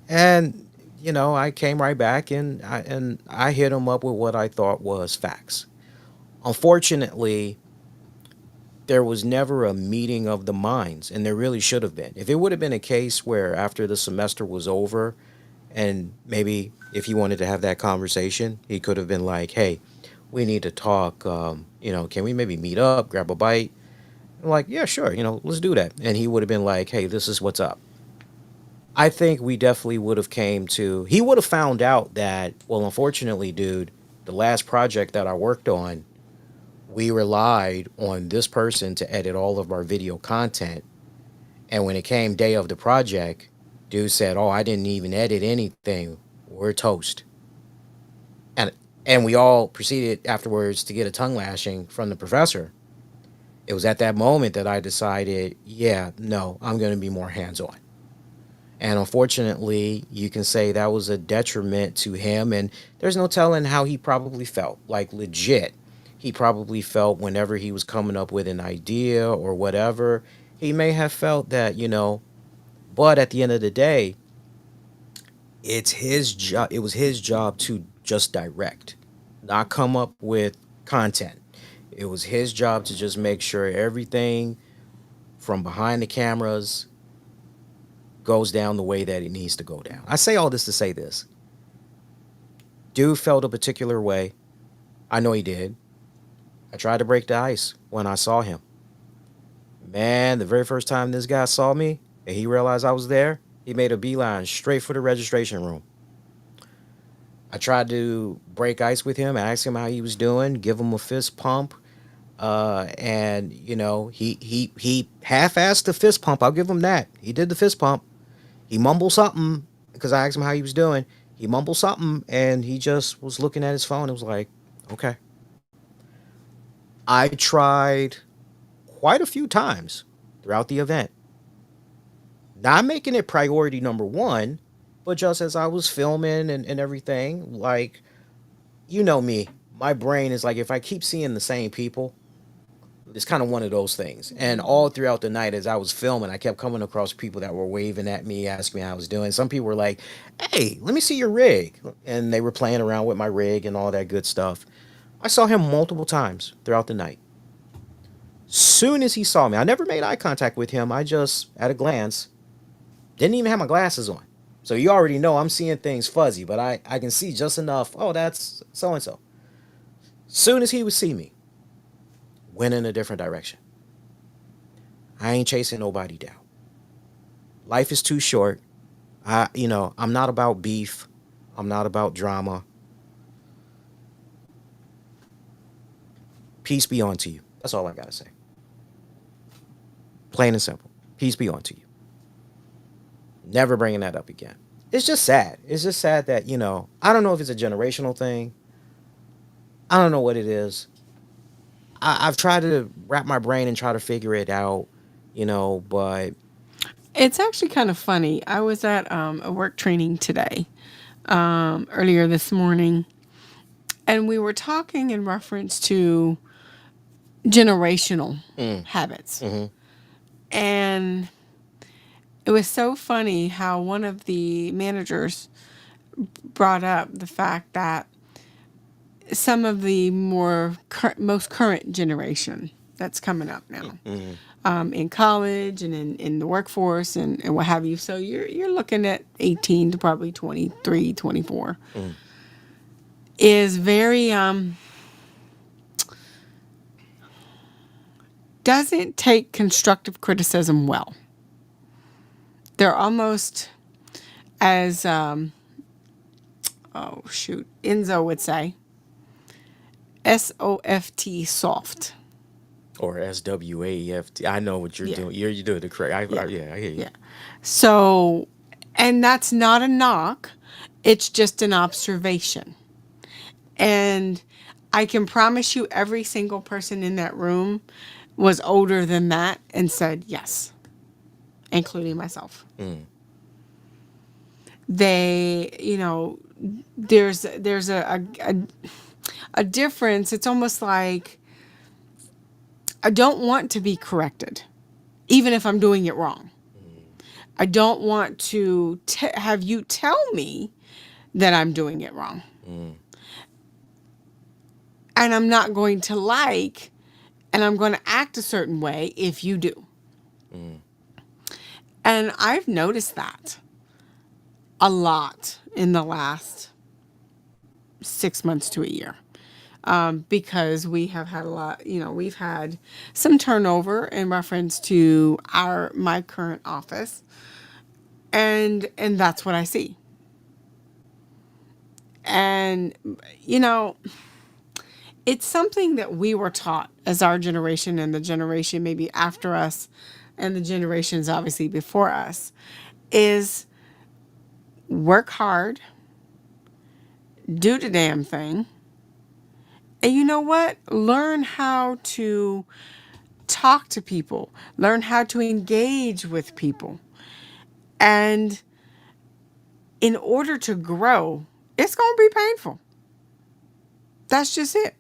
and I came right back and I hit him up with what I thought was facts. Unfortunately, there was never a meeting of the minds, and there really should have been. If it would have been a case where after the semester was over, and maybe if he wanted to have that conversation, he could have been like, "Hey, we need to talk. Can we maybe meet up, grab a bite?" I'm like, "Yeah, sure. Let's do that." And he would have been like, "Hey, this is what's up." I think we definitely would have came to. He would have found out that, well, unfortunately, dude, the last project that I worked on, we relied on this person to edit all of our video content. And when it came day of the project, dude said, "Oh, I didn't even edit anything. We're toast." And we all proceeded afterwards to get a tongue lashing from the professor. It was at that moment that I decided, yeah, no, I'm going to be more hands on. And unfortunately, you can say that was a detriment to him. And there's no telling how he probably felt. Like, legit. He probably felt whenever he was coming up with an idea or whatever, he may have felt that, but at the end of the day, it's his job. It was his job to just direct, not come up with content. It was his job to just make sure everything from behind the cameras goes down the way that it needs to go down. I say all this to say this. Dude felt a particular way. I know he did. I tried to break the ice when I saw him. Man, the very first time this guy saw me and he realized I was there, he made a beeline straight for the registration room. I tried to break ice with him, ask him how he was doing, give him a fist pump. And he half-assed the fist pump. I'll give him that. He did the fist pump. He mumbled something because I asked him how he was doing. He mumbled something and he just was looking at his phone. It was like, okay. I tried quite a few times throughout the event, not making it priority number one, but just as I was filming and everything, like, me, my brain is like, if I keep seeing the same people, it's kind of one of those things. And all throughout the night, as I was filming, I kept coming across people that were waving at me, asking me how I was doing. Some people were like, "Hey, let me see your rig." And they were playing around with my rig and all that good stuff. I saw him multiple times throughout the night. Soon as he saw me, I never made eye contact with him. I just, at a glance, didn't even have my glasses on. So you already know I'm seeing things fuzzy, but I can see just enough. Oh, that's so and so. Soon as he would see me, went in a different direction. I ain't chasing nobody down. Life is too short. I'm not about beef. I'm not about drama. Peace be unto you. That's all I gotta say. Plain and simple. Peace be unto you. Never bringing that up again. It's just sad. It's just sad that, I don't know if it's a generational thing. I don't know what it is. I've tried to wrap my brain and try to figure it out, but It's actually kind of funny. I was at a work training today, earlier this morning, and we were talking in reference to generational habits. mm-hmm, And it was so funny how one of the managers brought up the fact that some of the most current generation that's coming up now, mm-hmm, in college and in the workforce and what have you. So you're looking at 18 to probably 23, 24, mm-hmm, is very doesn't take constructive criticism well. They're almost as oh shoot, Enzo would say, SOFT, soft. or SWAFT. I know what you're Yeah. doing. You're doing the correct. Yeah. Yeah, I hear you. Yeah. So, and that's not a knock. It's just an observation. And I can promise you every single person in that room was older than that and said yes, including myself. Mm, They, there's a difference. It's almost like I don't want to be corrected, even if I'm doing it wrong. I don't want to have you tell me that I'm doing it wrong. mm, And I'm not going to and I'm going to act a certain way if you do. mm. And I've noticed that a lot in the last 6 months to a year. Because we have had a lot, we've had some turnover in reference to my current office. And that's what I see. And, it's something that we were taught as our generation and the generation maybe after us and the generations obviously before us is work hard, do the damn thing. And you know what? Learn how to talk to people, learn how to engage with people. And in order to grow, it's going to be painful. That's just it.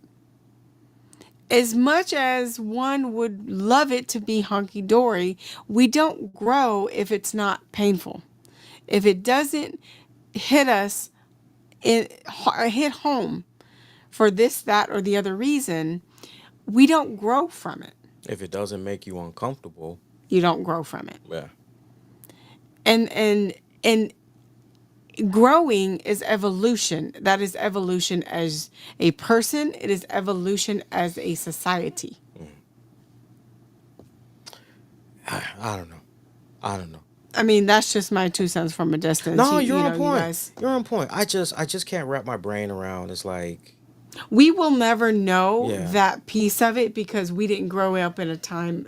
As much as one would love it to be hunky dory, we don't grow if it's not painful. If it doesn't hit us, hit home for this, that, or the other reason, we don't grow from it. If it doesn't make you uncomfortable, You don't grow from it. yeah. And growing is evolution. That is evolution as a person. It is evolution as a society. I don't know. I don't know. I mean, that's just my 2 cents from a distance. No, you're on You point. guys, You're on point. I just can't wrap my brain around. It's like, we will never know yeah, that piece of it because we didn't grow up in a time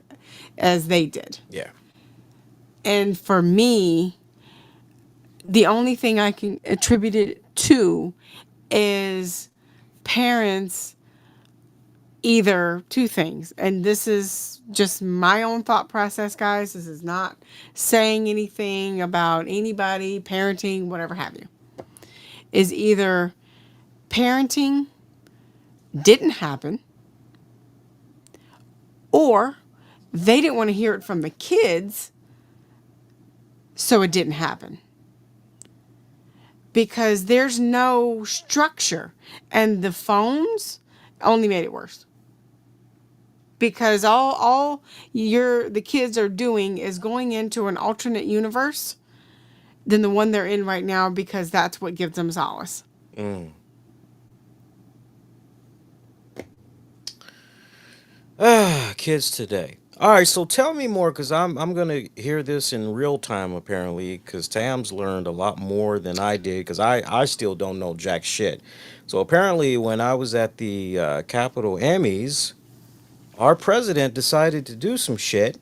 as they did. yeah. And for me, the only thing I can attribute it to is parents, either two things. And this is just my own thought process, guys. This is not saying anything about anybody, parenting, whatever have you. Is either parenting didn't happen or they didn't want to hear it from the kids, so it didn't happen. Because there's no structure. And the phones only made it worse. Because all the kids are doing is going into an alternate universe than the one they're in right now because that's what gives them solace. Mm. Kids today. All right, so tell me more, because I'm gonna hear this in real time apparently, because Tam's learned a lot more than I did, because I still don't know jack shit. So apparently, when I was at the Capitol Emmys, our president decided to do some shit.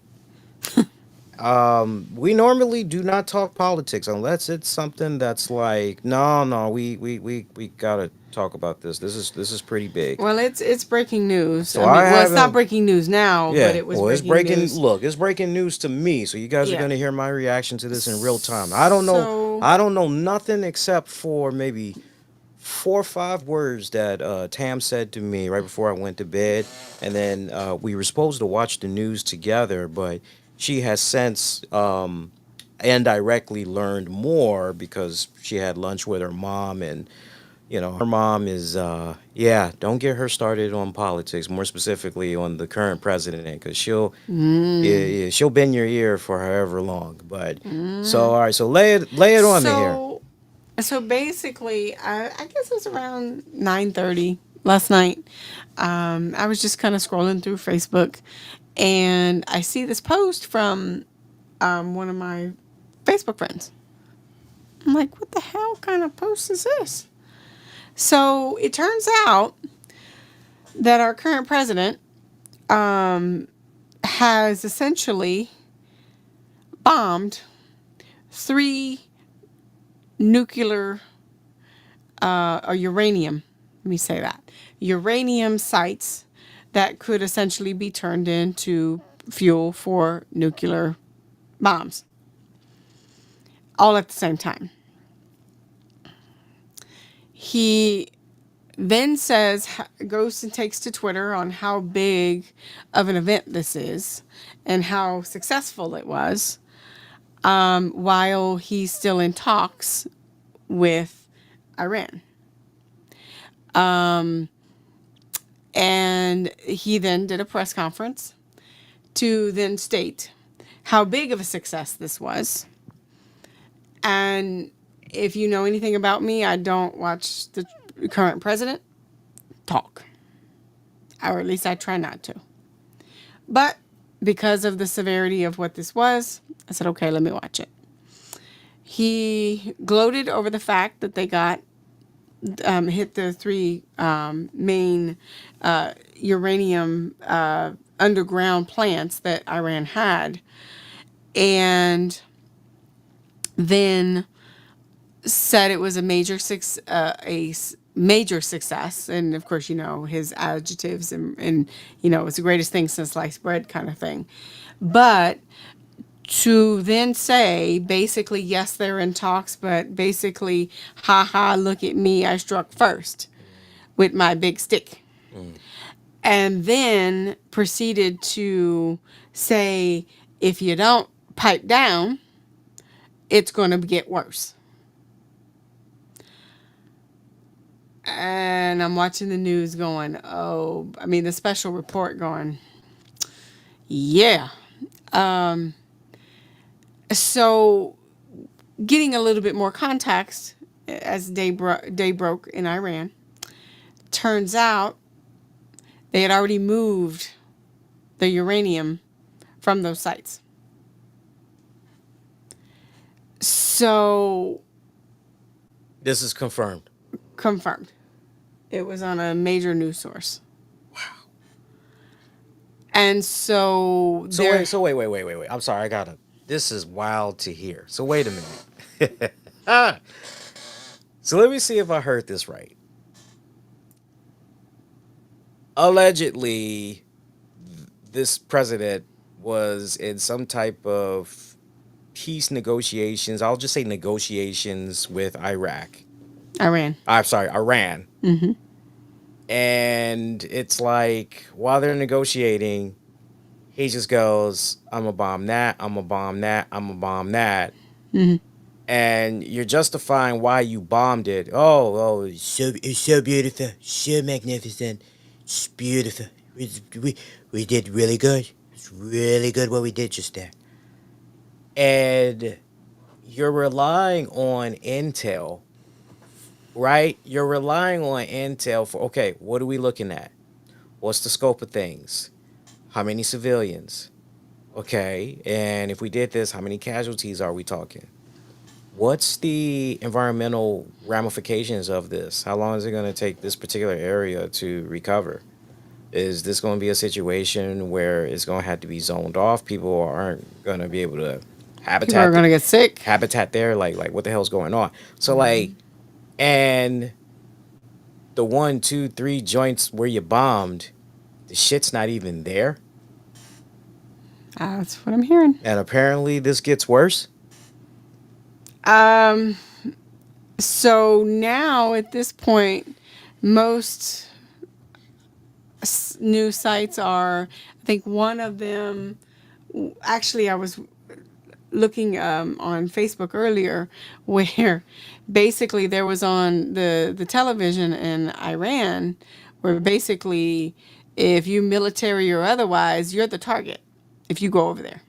We normally do not talk politics unless it's something that's like, no, no, we gotta talk about this. This is pretty big. Well, it's breaking news. So I I mean, well, it's not haven't. breaking news now, but Yeah, it was well, it's breaking breaking. news. Look, it's breaking news to me. So you guys are Yeah. gonna hear my reaction to this in real time. I don't know. So, I don't know nothing except for maybe 4 or 5 words that Tam said to me right before I went to bed, and then we were supposed to watch the news together, but she has since indirectly learned more because she had lunch with her mom, and her mom is yeah, don't get her started on politics, more specifically on the current president, because yeah, yeah, she'll bend your ear for however long. But so all right, so lay it on me here. so, so basically, I guess it was around 9:30 last night. I was just kind of scrolling through Facebook, and I see this post from one of my Facebook friends. I'm like, what the hell kind of post is this? So it turns out that our current president has essentially bombed three nuclear or uranium, let me say that, uranium sites that could essentially be turned into fuel for nuclear bombs all at the same time. He then goes and takes to Twitter on how big of an event this is and how successful it was, while he's still in talks with Iran. And he then did a press conference to then state how big of a success this was. And if you know anything about me, I don't watch the current president talk, or at least I try not to. But because of the severity of what this was, I said, okay, let me watch it. He gloated over the fact that they got hit the three main uranium underground plants that Iran had, and then said it was a major success. And of course, his adjectives, and it's the greatest thing since sliced bread kind of thing. But to then say basically, yes, they're in talks, but basically, haha, look at me, I struck first with my big stick. Mm. And then proceeded to say, if you don't pipe down, it's going to get worse. And I'm watching the news going, the special report going, yeah. So, getting a little bit more context as day broke in Iran, turns out they had already moved the uranium from those sites. So, This is confirmed. confirmed. It was on a major news source. And so So there. wait. I'm sorry, I gotta. This is wild to hear. So wait a minute. Ah. So let me see if I heard this right. Allegedly, this president was in some type of peace negotiations. I'll just say negotiations with Iraq. Iran. I'm sorry, Iran. Mm-hmm. And it's like while they're negotiating, he just goes, "I'm gonna bomb that. I'm gonna bomb that. I'm gonna bomb that." Mm-hmm. And you're justifying why you bombed it. Oh, it's so beautiful, so magnificent, it's beautiful. We did really good. It's really good what we did just there. And you're relying on intel, right? You're relying on intel for, okay, what are we looking at? What's the scope of things? How many civilians? Okay, and if we did this, how many casualties are we talking? What's the environmental ramifications of this? How long is it going to take this particular area to recover? Is this going to be a situation where it's going to have to be zoned off? People aren't going to be able to People are habitat gonna get sick. habitat there. Like what the hell's going on? So and the one, two, three joints where you bombed, the shit's not even there. That's what I'm hearing. And apparently this gets worse. Um. So now at this point, most new sites are. I think one of them. Actually, I was looking on Facebook earlier, where basically there was on the television in Iran, where basically if you military or otherwise, you're the target if you go over there.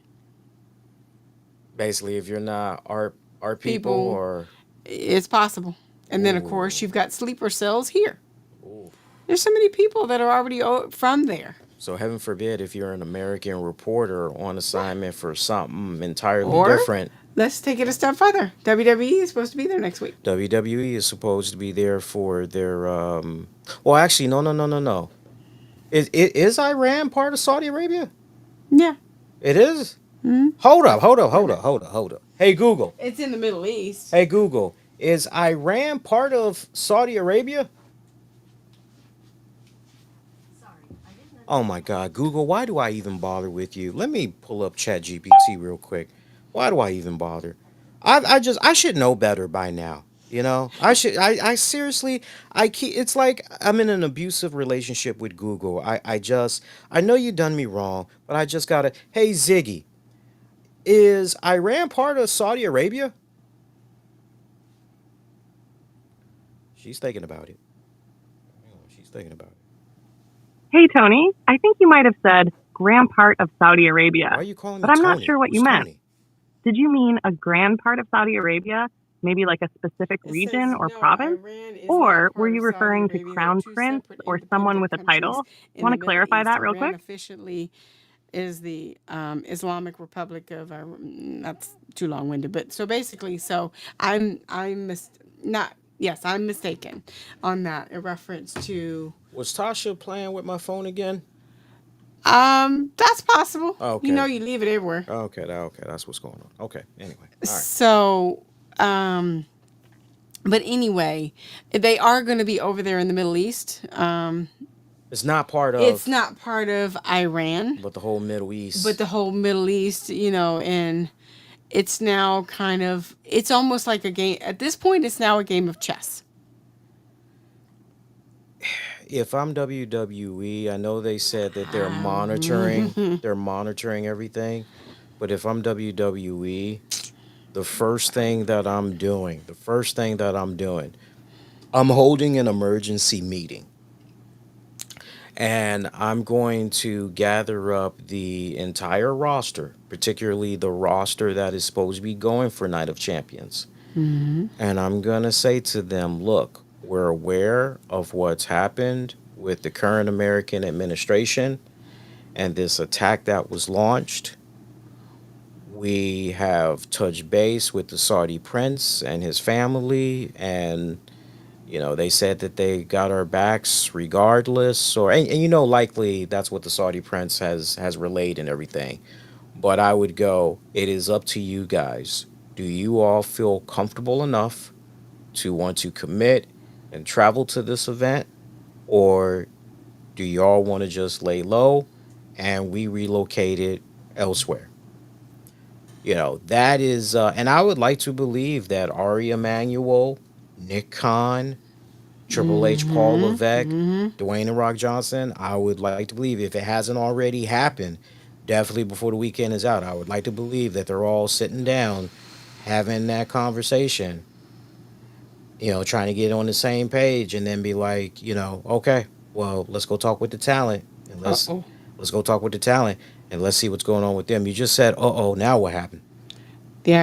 Basically, if you're not art people People, or it's possible. And then of course ooh, you've got sleeper cells here. ooh. There's so many people that are already from there. So heaven forbid if you're an American reporter on assignment for something entirely Or different. let's take it a step further. WWE is supposed to be there next week. WWE is supposed to be there for their well actually no. Is Iran part of Saudi Arabia? Yeah. It is? Hmm. Hold up. Hey Google. It's in the Middle East. Hey Google. Is Iran part of Saudi Arabia? Oh my God, Google, why do I even bother with you? Let me pull up ChatGPT real quick. Why do I even bother? I should know better by now. You know, I seriously I keep it's like I'm in an abusive relationship with Google. I know you done me wrong, but I just gotta hey Ziggy, is Iran part of Saudi Arabia? She's thinking about it. She's thinking about it. Hey, Tony, I think you might have said grand part of Saudi Why Arabia, are you calling me but I'm not Tony? sure what Who's you meant. Tony? Did you mean a grand part of Saudi Arabia, maybe like a specific It region says or no, province? Iran is not Or were part you of Saudi referring to Arabia. They're crown two prince separate or someone independent with a countries title? in Want the to Middle clarify East. that real Iran quick? officially is the Islamic Republic of Iran. That's too long winded, but so basically, so I'm not yes, I'm mistaken on that in reference to Was Tasha playing with my phone again? that's possible. Oh, You okay. know, you leave it everywhere. Okay, that's what's going on. Okay, anyway, all right. So but anyway, they are going to be over there in the Middle East. It's not part It's of, not part of Iran, but the whole Middle but East. the whole Middle East, you know, and it's now kind of, it's almost like a game. At this point, it's now a game of chess. If I'm WWE, I know they said that they're monitoring everything, but if I'm WWE, the first thing that I'm doing, I'm holding an emergency meeting. And I'm going to gather up the entire roster, particularly the roster that is supposed to be going for Night of Champions. And I'm going to say to them, look, we're aware of what's happened with the current American administration and this attack that was launched. We have touched base with the Saudi prince and his family, and they said that they got our backs regardless, and likely that's what the Saudi prince has relayed and everything. But I would go, it is up to you guys. Do you all feel comfortable enough to want to commit and travel to this event, or do y'all want to just lay low and we relocate it elsewhere? That is, and I would like to believe that Ari Emanuel, Nick Khan, Triple H, Paul Levesque, Dwayne and Rock Johnson. I would like to believe if it hasn't already happened, definitely before the weekend is out, I would like to believe that they're all sitting down, having that conversation, trying to get on the same page, and then be like, okay, well, let's go talk with the talent, and Uh let's oh. let's go talk with the talent, and let's see what's going on with them. You just said, now what happened? The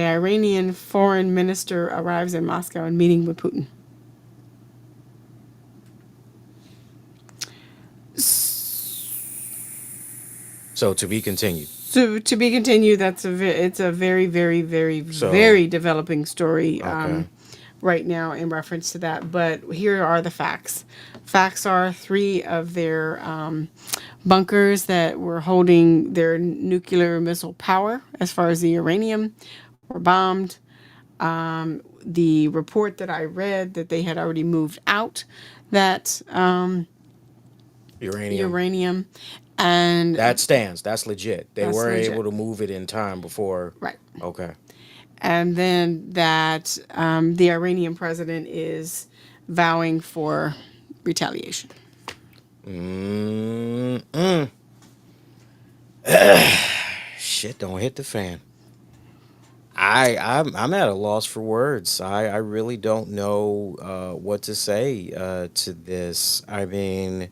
Iranian foreign minister arrives in Moscow and meeting with Putin. So to be continued. So to be continued. It's a very, very, very, So very developing story okay. right now in reference to that. But here are the facts. Facts are three of their bunkers that were holding their nuclear missile power, as far as the uranium, were bombed. The report that I read that they had already moved out that Uranium. uranium, and That stands. That's legit. They that's were able legit, to move it in time before. right? Okay. And then that the Iranian president is vowing for retaliation. Mm-mm. Shit don't hit the fan. I'm at a loss for words. I really don't know what to say to this. I mean,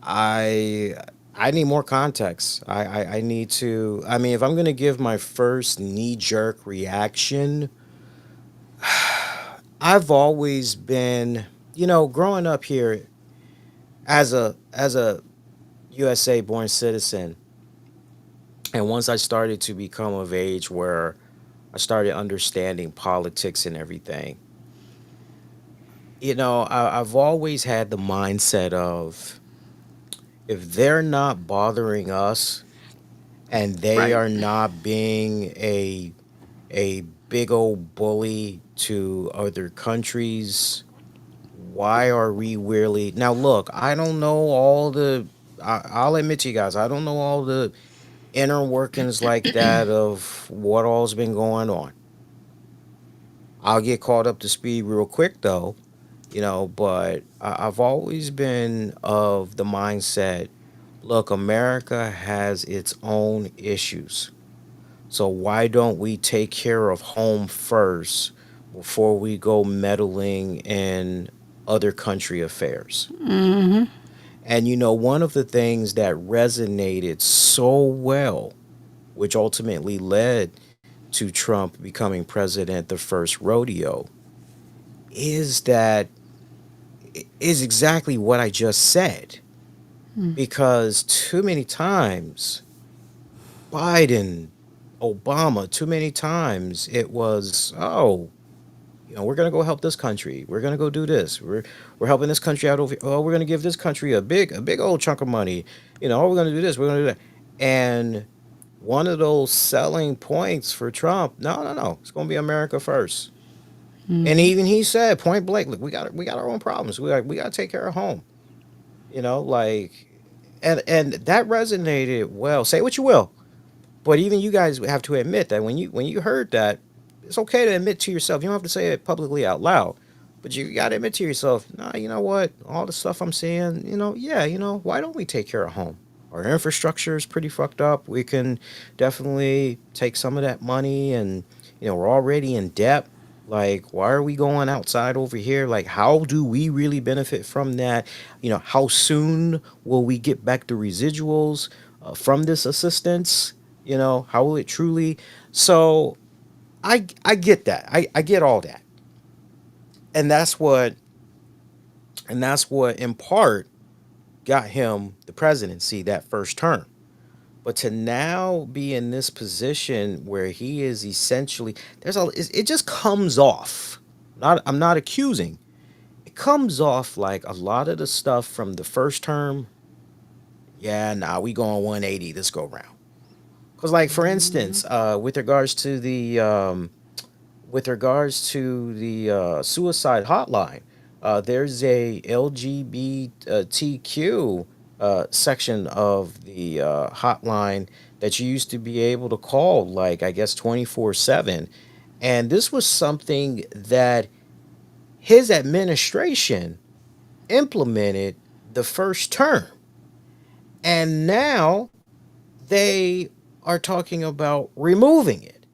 I I need more context. I need to. I mean, if I'm gonna give my first knee jerk reaction, I've always been, growing up here as a USA born citizen, and once I started to become of age where I started understanding politics and everything, I've always had the mindset of if they're not bothering us and they Right. are not being a big old bully to other countries, why are we really now? Look, I don't know all the. I'll admit to you guys, I don't know all the inner workings like that of what all's been going on. I'll get caught up to speed real quick though, but I've always been of the mindset, look, America has its own issues. So why don't we take care of home first before we go meddling in other country affairs? And one of the things that resonated so well, which ultimately led to Trump becoming president the first rodeo, is that is exactly what I just said. Because too many times, Biden, Obama, too many times it was, oh, we're gonna go help this country. We're gonna go do this. We're helping this country out over. Oh, we're gonna give this country a big old chunk of money. Oh, we're gonna do this. We're gonna do that. And one of those selling points for Trump, no, no, no, it's gonna be America first. And even he said point blank, look, we got our own problems. We got to take care of home. Like, and that resonated well. Say what you will, but even you guys have to admit that when you heard that, it's okay to admit to yourself. You don't have to say it publicly out loud, but you got to admit to yourself, nah, you know what? All the stuff I'm seeing, yeah, why don't we take care of home? Our infrastructure is pretty fucked up. We can definitely take some of that money, and we're already in debt. Like, why are we going outside over here? Like, how do we really benefit from that? How soon will we get back the residuals from this assistance? How will it truly? So I get that. I get all that, and that's what in part got him the presidency that first term. But to now be in this position where he is essentially it just comes off. Not I'm not accusing. It comes off like a lot of the stuff from the first term. Yeah, nah, we going 180 this go round. Because, like, for instance, with regards to the suicide hotline, there's a LGBTQ section of the hotline that you used to be able to call, like, I guess 24/7, and this was something that his administration implemented the first term, and now they are talking about removing it.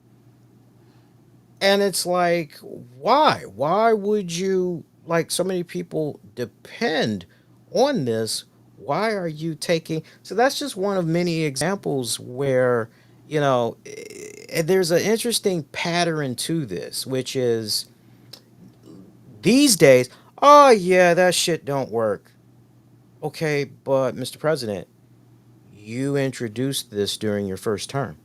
And it's like, why? Why would you, like, so many people depend on this? Why are you taking? So that's just one of many examples where, there's an interesting pattern to this, which is these days, oh, yeah, that shit don't work. Okay, but Mr. President, you introduced this during your first term.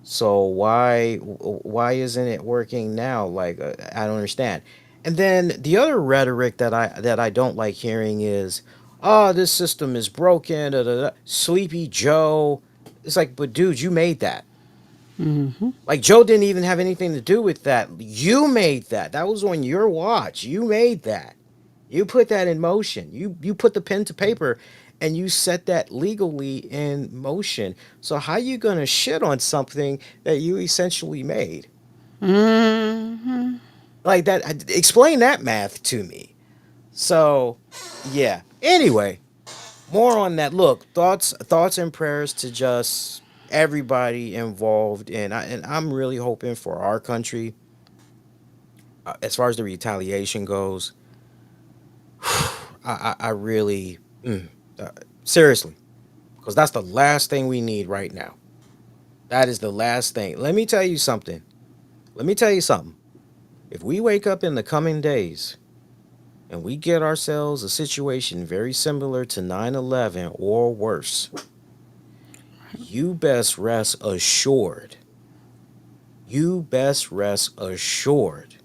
So why isn't it working now? Like I don't understand. And then the other rhetoric that I don't like hearing is, "Oh, this system is broken." Da, da, da. Sleepy Joe. It's like, but dude, you made that. Like Joe didn't even have anything to do with that. You made that. That was on your watch. You made that. You put that in motion. You put the pen to paper and you set that legally in motion. So how you gonna shit on something that you essentially made? Like that explain that math to me. So yeah. Anyway, more on that. Look, thoughts and prayers to just everybody involved and I'm really hoping for our country as far as the retaliation goes. I really uh, seriously, because that's the last thing we need right now. That is the last thing. Let me tell you something. Let me tell you something. If we wake up in the coming days and we get ourselves a situation very similar to 9/11 or worse, you best rest assured. You best rest assured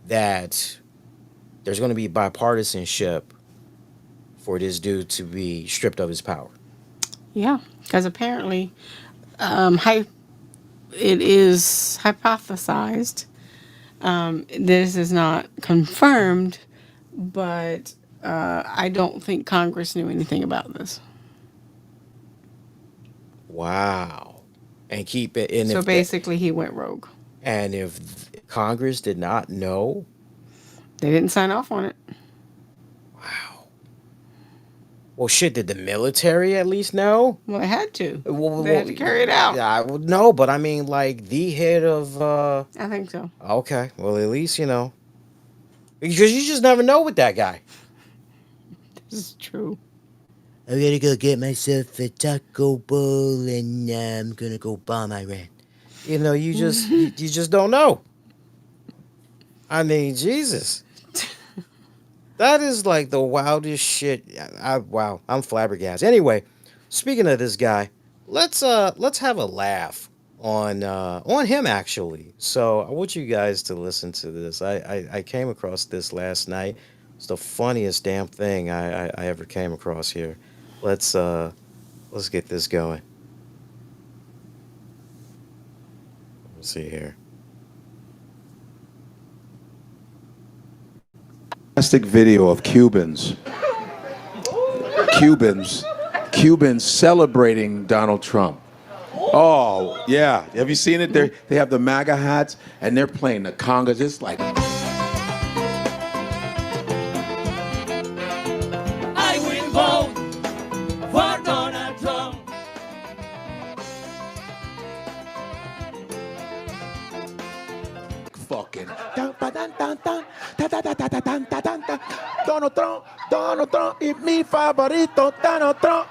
that there's going to be bipartisanship for this dude to be stripped of his power. Yeah, because apparently, it is hypothesized. This is not confirmed, but I don't think Congress knew anything about this. Wow. And keep it and So if that basically, he went rogue. and if Congress did not know, They didn't sign off on it. wow. Well, shit, did the military at least know? Well, they had to. Well, They had to carry it out. yeah, I would know, but I mean, like the head of. I think so. Okay, well, at least because you just never know with that guy. This is true. I'm gonna go get myself a taco bowl, and I'm gonna go bomb Iran. You just don't know. I mean, Jesus. That is like the wildest shit. Wow, I'm flabbergasted. Anyway, speaking of this guy, let's have a laugh on him actually. So I want you guys to listen to this. I came across this last night. It's the funniest damn thing I ever came across here. Let's get this going. Let's see here. Fantastic video of Cubans celebrating Donald Trump. Oh, yeah. Have you seen it? They have the MAGA hats and they're playing the congas. It's like. I will vote for Donald Trump. Fucking. Donald Trump es mi favorito. Donald Trump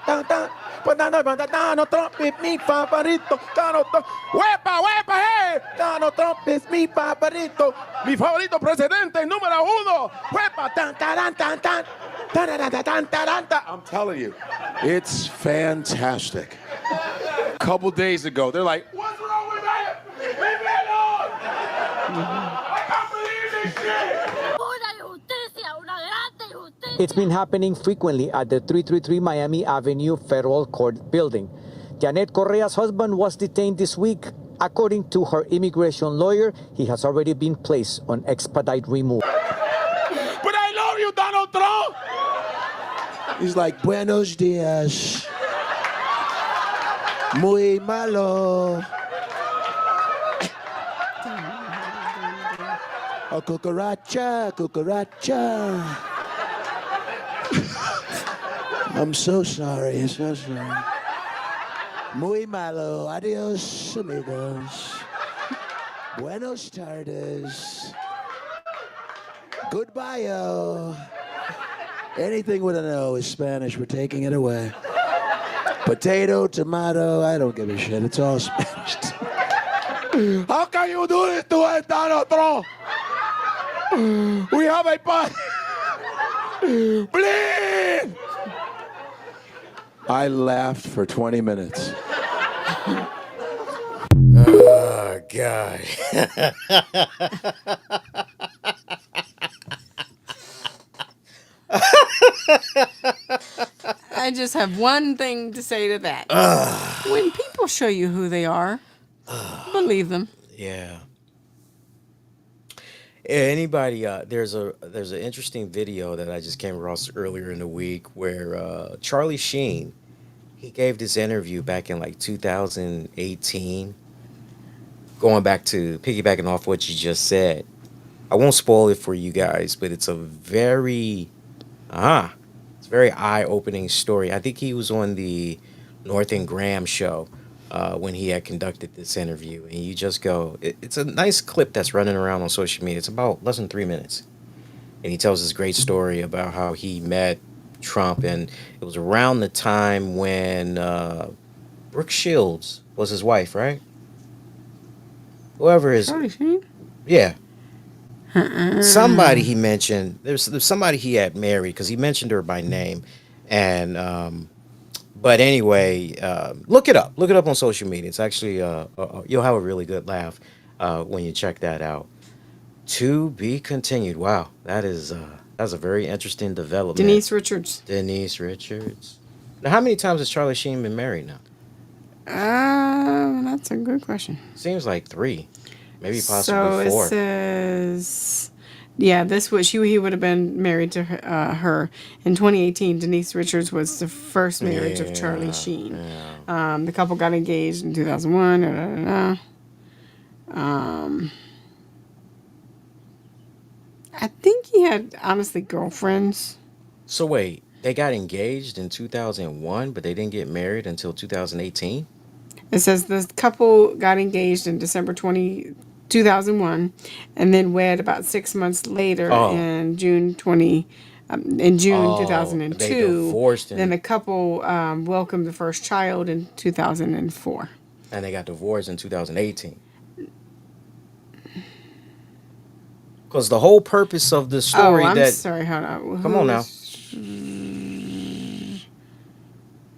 es mi favorito. Donald Trump. ¡Huepa, huepa, hey! Donald Trump es mi favorito. Mi favorito presidente número uno. ¡Huepa, tan, tan, tan, tan. I'm telling you, it's fantastic. A couple days ago, they're like, what's wrong with that? Leave me alone! I can't believe this shit! It's been happening frequently at the 333 Miami Avenue Federal Court building. Janet Correa's husband was detained this week. According to her immigration lawyer, he has already been placed on expedite removal. But I love you, Donald Trump! He's like, buenos dias. Muy malo. A cucaracha, cucaracha. I'm so sorry, so sorry. Muy malo. Adios, amigos. Buenos tardes. Goodbye, -o. Anything with an O is Spanish. We're taking it away. Potato, tomato, I don't give a shit. It's all Spanish. How can you do this to us, Donald Trump? We have a party. Please. I laughed for 20 minutes. Oh God. I just have one thing to say to that. When people show you who they are, believe them. Yeah. Anybody? There's an interesting video that I just came across earlier in the week where Charlie Sheen, he gave this interview back in like 2018, going back to piggybacking off what you just said. I won't spoil it for you guys, but it's a very eye-opening story. I think he was on the North and Graham show when he had conducted this interview, and you just go, it's a nice clip that's running around on social media. It's about less than 3 minutes, and he tells this great story about how he met Trump, and it was around the time when Brooke Shields was his wife, right? Whoever is, Charlie Sheen? yeah. Somebody he mentioned, there's somebody he had married because he mentioned her by name, and but anyway, look it up on social media. It's actually you'll have a really good laugh when you check that out. To be continued. Wow, that's a very interesting development. Denise Richards. Denise Richards. Now, how many times has Charlie Sheen been married now? That's a good question. Seems like 3, maybe So possibly it 4. says, yeah, he would have been married to her in 2018. Denise Richards was the first marriage of Charlie Sheen. Yeah. The couple got engaged in 2001. Da, da, da, da. I think he had honestly girlfriends. So wait, they got engaged in 2001, but they didn't get married until 2018? It says the couple got engaged in December 2001, and then wed about 6 months later Oh. in June Oh, 2002. they divorced Then the couple welcomed the first child in 2004. and they got divorced in 2018. Because the whole purpose of the story I'm that sorry. Hold on. come on now.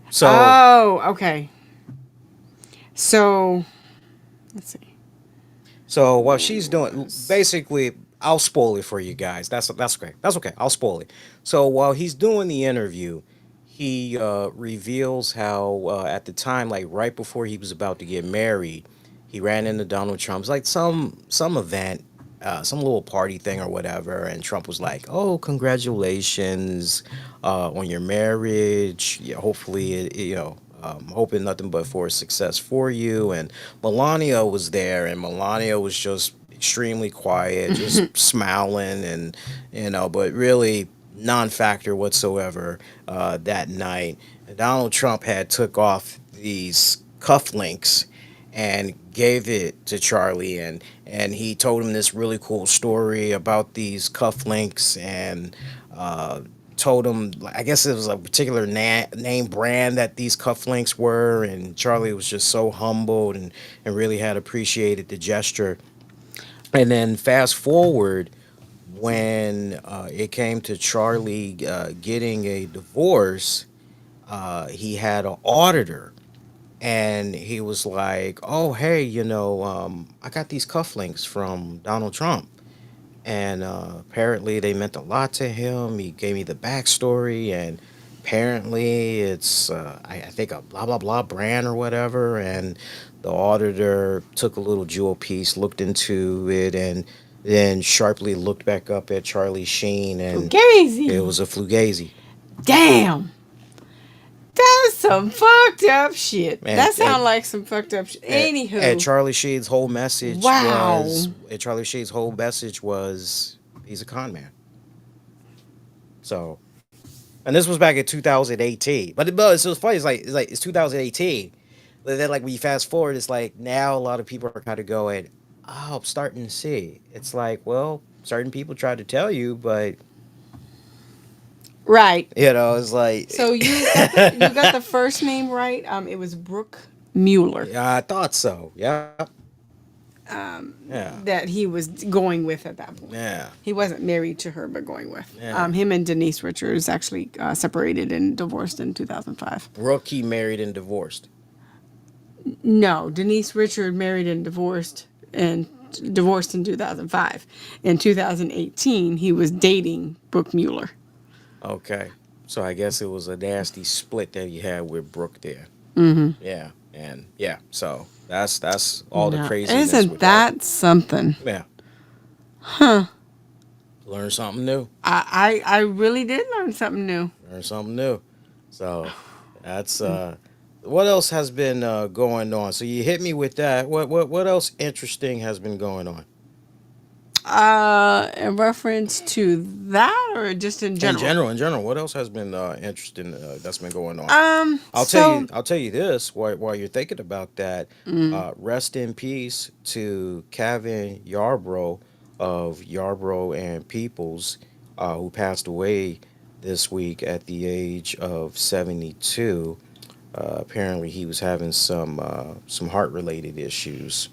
So Oh, okay. So, let's see. so what she's doing, basically, I'll spoil it for you guys. That's okay. That's okay. I'll spoil it. So while he's doing the interview, he reveals how at the time, like right before he was about to get married, he ran into Donald Trump. It's like some event, some little party thing or whatever, and Trump was like, "Oh, congratulations on your marriage. Yeah, hopefully, hoping nothing but for success for you." And Melania was there, and Melania was just extremely quiet, just smiling, and but really non-factor whatsoever that night. Donald Trump had took off these cufflinks and gave it to Charlie, and he told him this really cool story about these cufflinks, and told him, I guess it was a particular name brand that these cufflinks were, and Charlie was just so humbled and really had appreciated the gesture. And then fast forward when it came to Charlie getting a divorce, he had an auditor, and he was like, "Oh, hey, I got these cufflinks from Donald Trump." And apparently they meant a lot to him. He gave me the backstory, and apparently it's, I think, a blah, blah, blah brand or whatever. And the auditor took a little jewel piece, looked into it, and then sharply looked back up at Charlie Sheen, and Fugazi. it was a Fugazi. Damn. That's some fucked up shit. Man, That sounds like some fucked up shit. Anywho. And Charlie Sheen's whole message Wow. was he's a con man. So, and this was back in 2018. But it's so funny. It's 2018. But then, like, when you fast forward, it's like now a lot of people are kind of going, "Oh, I'm starting to see." It's like, well, certain people tried to tell you, but Right. it's like. So you got the first name right. It was Brooke Mueller. Yeah, I thought so. Yeah. Yeah. that he was going with at that point. Yeah. He wasn't married to her, but going with. Yeah. Him and Denise Richards actually separated and divorced in 2005. Brooke, he married and divorced. No, Denise Richard married and divorced in 2005. In 2018, he was dating Brooke Mueller. Okay. So I guess it was a nasty split that he had with Brooke there. Mm-hmm. Yeah. And yeah. So that's all the Now, craziness isn't with that. that something? Yeah. Learn something new. I really did learn something new. Learn something new. So that's what else has been going on? So you hit me with that. What else interesting has been going on? In reference to that, or just in general? In general, what else has been interesting that's been going on? So I'll tell you this while you're thinking about that. Rest in peace to Kevin Yarbrough of Yarbrough and Peoples, who passed away this week at the age of 72. Apparently, he was having some heart related issues.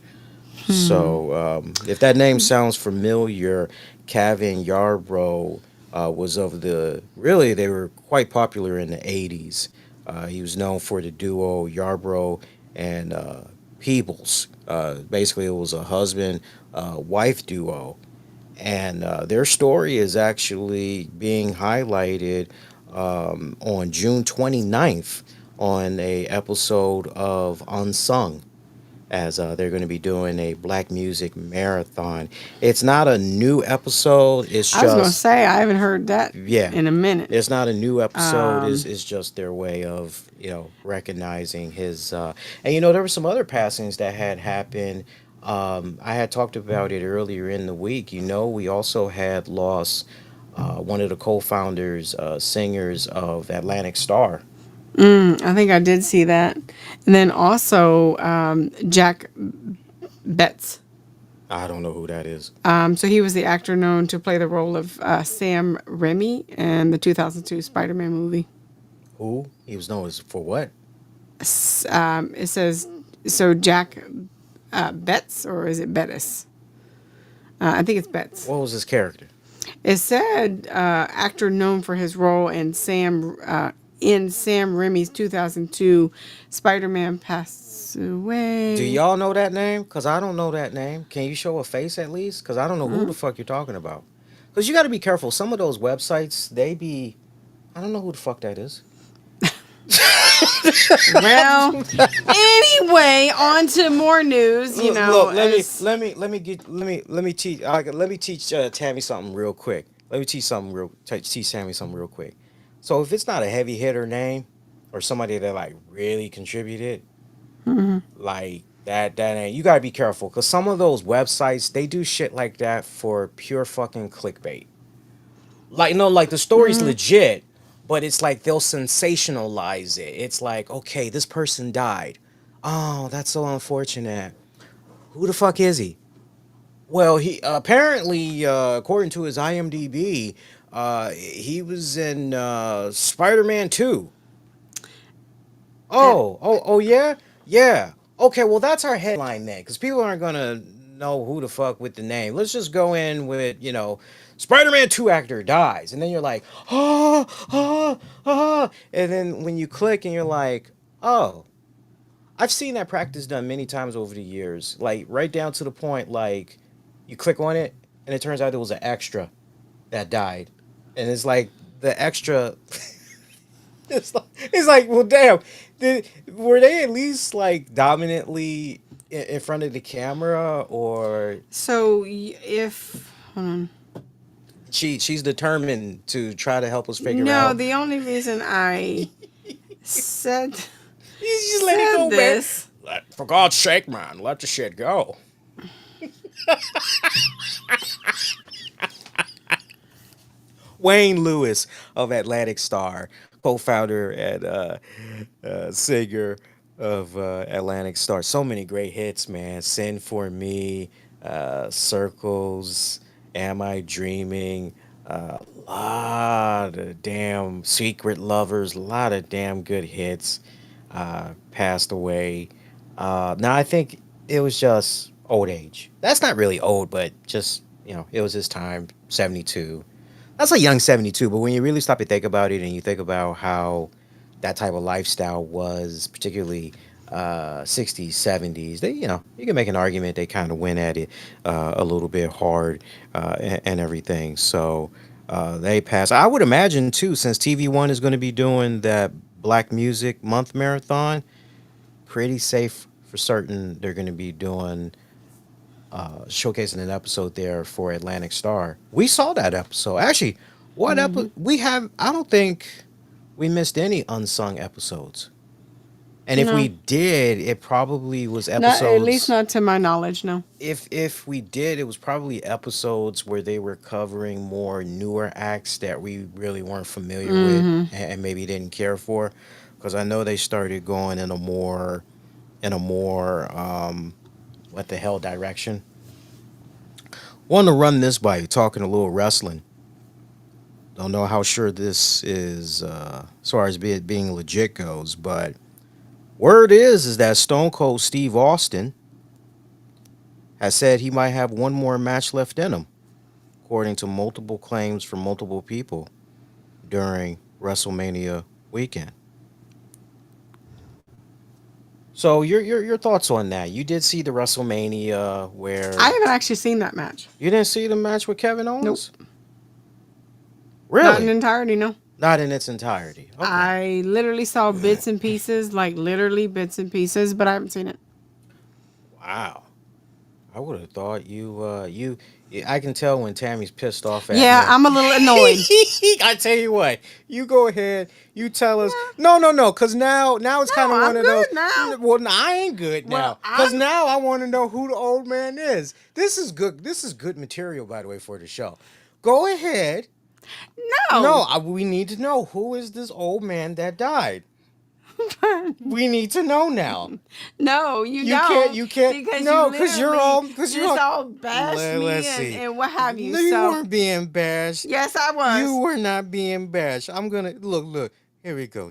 So, if that name sounds familiar, Kevin Yarbrough was of the really they were quite popular in the 80s. He was known for the duo Yarbrough and Peebles. Basically, it was a husband wife duo, and their story is actually being highlighted on June 29th on a episode of Unsung, as they're going to be doing a black music marathon. It's not a new episode. It's I was going to just say I haven't heard that yeah. in a minute. It's not a new episode. It's just their way of recognizing his. And there were some other passings that had happened. I had talked about it earlier in the week. We also had lost one of the co-founders, singers of Atlantic Star. I think I did see that. And then also Jack Betts. I don't know who that is. So he was the actor known to play the role of Sam Raimi in the 2002 Spider-Man movie. Who? He was known as for what? It says, so Jack Betts, or is it Bettis? I think it's Betts. What was his character? It said actor known for his role in Sam Raimi's 2002 Spider-Man passed away. Do y'all know that name? Because I don't know that name. Can you show a face at least? Because I don't know who the fuck you're talking about. Because you got to be careful. Some of those websites, I don't know who the fuck that is. Well, anyway, on to more news. Look, let me teach Tammy something real quick. Teach Tammy something real quick. So if it's not a heavy hitter name or somebody that like really contributed, like that ain't, you gotta be careful because some of those websites they do shit like that for pure fucking clickbait. Like like the story's legit, but it's like they'll sensationalize it. It's like, okay, this person died. Oh, that's so unfortunate. Who the fuck is he? Well, he apparently, according to his IMDb, he was in Spider-Man 2. Oh, yeah? Yeah. Okay, well, that's our headline then, because people aren't going to know who the fuck with the name. Let's just go in with, Spider-Man 2 actor dies. And then you're like, and then when you click and you're like, oh, I've seen that practice done many times over the years. Like, right down to the point, like, you click on it, and it turns out there was an extra that died. And it's like, the extra... it's like, well, damn. Were they at least, like, dominantly in front of the camera, or... So, if... Hold on. She's determined to try to help us figure No, out... the only reason I said... You just let it go, this. man. For God's sake, man, let the shit go. Wayne Lewis of Atlantic Star, co-founder and singer of Atlantic Star. So many great hits, man. Send for Me, Circles, Am I Dreaming? A lot of damn Secret Lovers. A lot of damn good hits. Passed away. Now I think it was just old age. That's not really old, but just, it was his time, 72. That's a young 72, but when you really stop to think about it and you think about how that type of lifestyle was, particularly 60s, 70s, they, you can make an argument they kind of went at it a little bit hard and everything. So they passed. I would imagine, too, since TV One is going to be doing that Black Music Month marathon, pretty safe for certain they're going to be doing showcasing an episode there for Atlantic Star. We saw that episode. Actually, what episode we have? I don't think we missed any unsung episodes. And if we No, did, it probably was not at least episodes. not to my knowledge. No. If we did, it was probably episodes where they were covering more newer acts that we really weren't familiar with and maybe didn't care for. Because I know they started going in a more what the hell direction. Want to run this by you, talking a little wrestling. Don't know how sure this is as far as being legit goes, but word is that Stone Cold Steve Austin has said he might have one more match left in him, according to multiple claims from multiple people during WrestleMania weekend. So your thoughts on that? You did see the WrestleMania I where haven't actually seen that match. you didn't see the match with Kevin Nope. Owens? Not in Really? entirety. No. Not in its entirety. Okay. I literally saw bits and pieces, like literally bits and pieces, but I haven't seen it. Wow. I would have thought you. I can tell when Tammy's pissed off at Yeah, me. I'm a little annoyed. I tell you what, you go ahead, you tell us. No, because now it's kind of I'm one of those. good now. Well, no, I ain't good Well, now, because now I want to know who the old man is. This is good. This is good material, by the way, for the show. Go ahead. No. No, we need to know who is this old man that died. We need to know now. No, you You don't. can't. You can't. Because No, you because you're literally all. Because you're just all. all bashed me Let's see. and what have you. No, you So weren't being bashed. yes, I was. You were not being bashed. I'm gonna look. Here we go.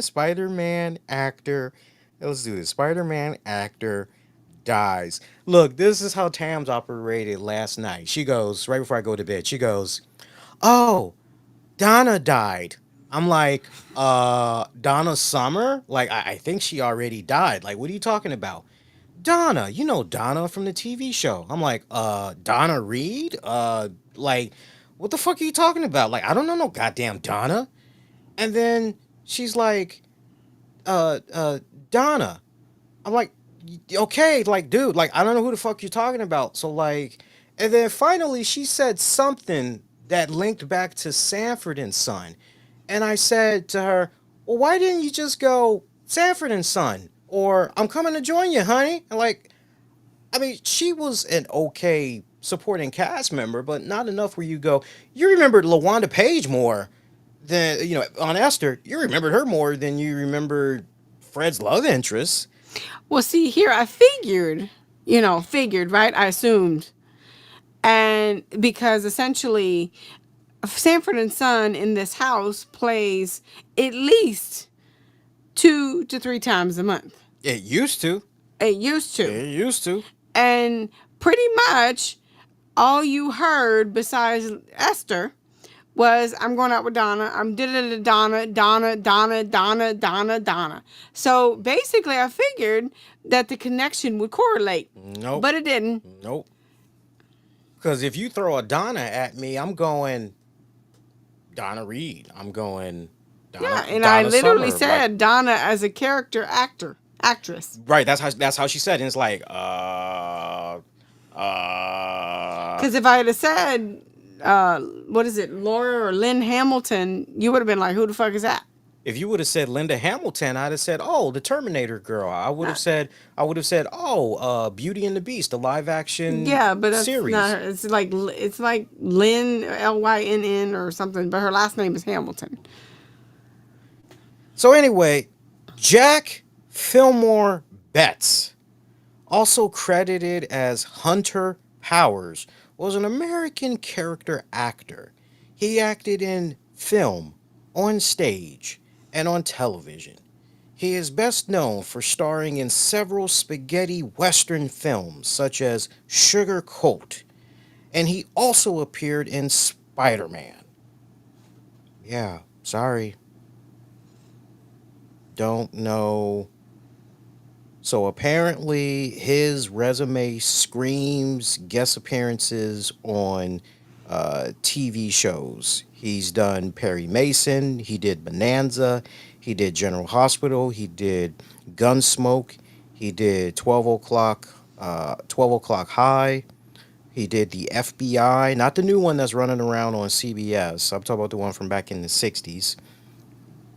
Spider-Man actor. Let's do this. Spider-Man actor dies. Look, this is how Tams operated last night. She goes right before I go to bed. She goes, "Oh, Donna died." I'm like, Donna Summer? Like, I think she already died. Like, what are you talking about? Donna, you know Donna from the TV show. I'm like, Donna Reed? Like, what the fuck are you talking about? Like, I don't know no goddamn Donna. And then she's like, uh, uh, Donna. I'm like, okay, like, dude, like, I don't know who the fuck you're talking about. So, like, and then finally she said something that linked back to Sanford and Son. And I said to her, well, why didn't you just go Sanford and Son? Or I'm coming to join you, honey. And like, I mean, she was an okay supporting cast member, but not enough where you go, you remembered LaWanda Page more than, on Esther, you remembered her more than you remembered Fred's love interest. Well, see, here I figured, right? I assumed. And because essentially Sanford and Son in this house plays at least 2 to 3 times a month. It used to. It used to. It used to. And pretty much all you heard besides Esther was, I'm going out with Donna. I'm Donna. So basically I figured that the connection would correlate. Nope. But it didn't. Nope. Because if you throw a Donna at me, I'm going Donna Reed. I'm going Donna. Yeah, and Donna I literally Summer. said Donna as a actress. Right. That's how she said it. And it's like, Because if I had said, what is it, Laura or Lynn Hamilton, you would have been like, who the fuck is that? If you would have said Linda Hamilton, I'd have said, "Oh, the Terminator girl." I would have said, "Oh, Beauty and the Beast, the live action Yeah, but that's series." not her. It's like Lynn, Lynn or something, but her last name is Hamilton. So anyway, Jack Fillmore Betts, also credited as Hunter Powers, was an American character actor. He acted in film, on stage, and on television. He is best known for starring in several spaghetti western films such as Sugar Coat, and he also appeared in Spider-Man. Yeah, sorry, don't know. So apparently, his resume screams guest appearances on TV shows. He's done Perry Mason. He did Bonanza. He did General Hospital. He did Gunsmoke. He did 12 o'clock. 12 o'clock High. He did the FBI, not the new one that's running around on CBS. I'm talking about the one from back in the '60s.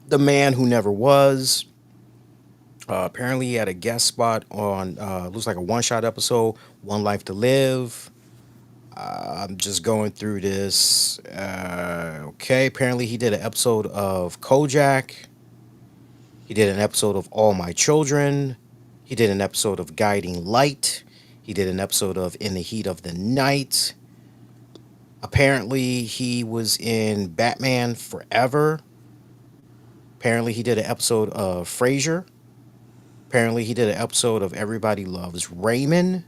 The Man Who Never Was. Apparently, he had a guest spot on looks like a one-shot episode, One Life to Live. I'm just going through this. Okay, apparently he did an episode of Kojak. He did an episode of All My Children. He did an episode of Guiding Light. He did an episode of In the Heat of the Night. Apparently, he was in Batman Forever. Apparently, he did an episode of Frasier. Apparently, he did an episode of Everybody Loves Raymond.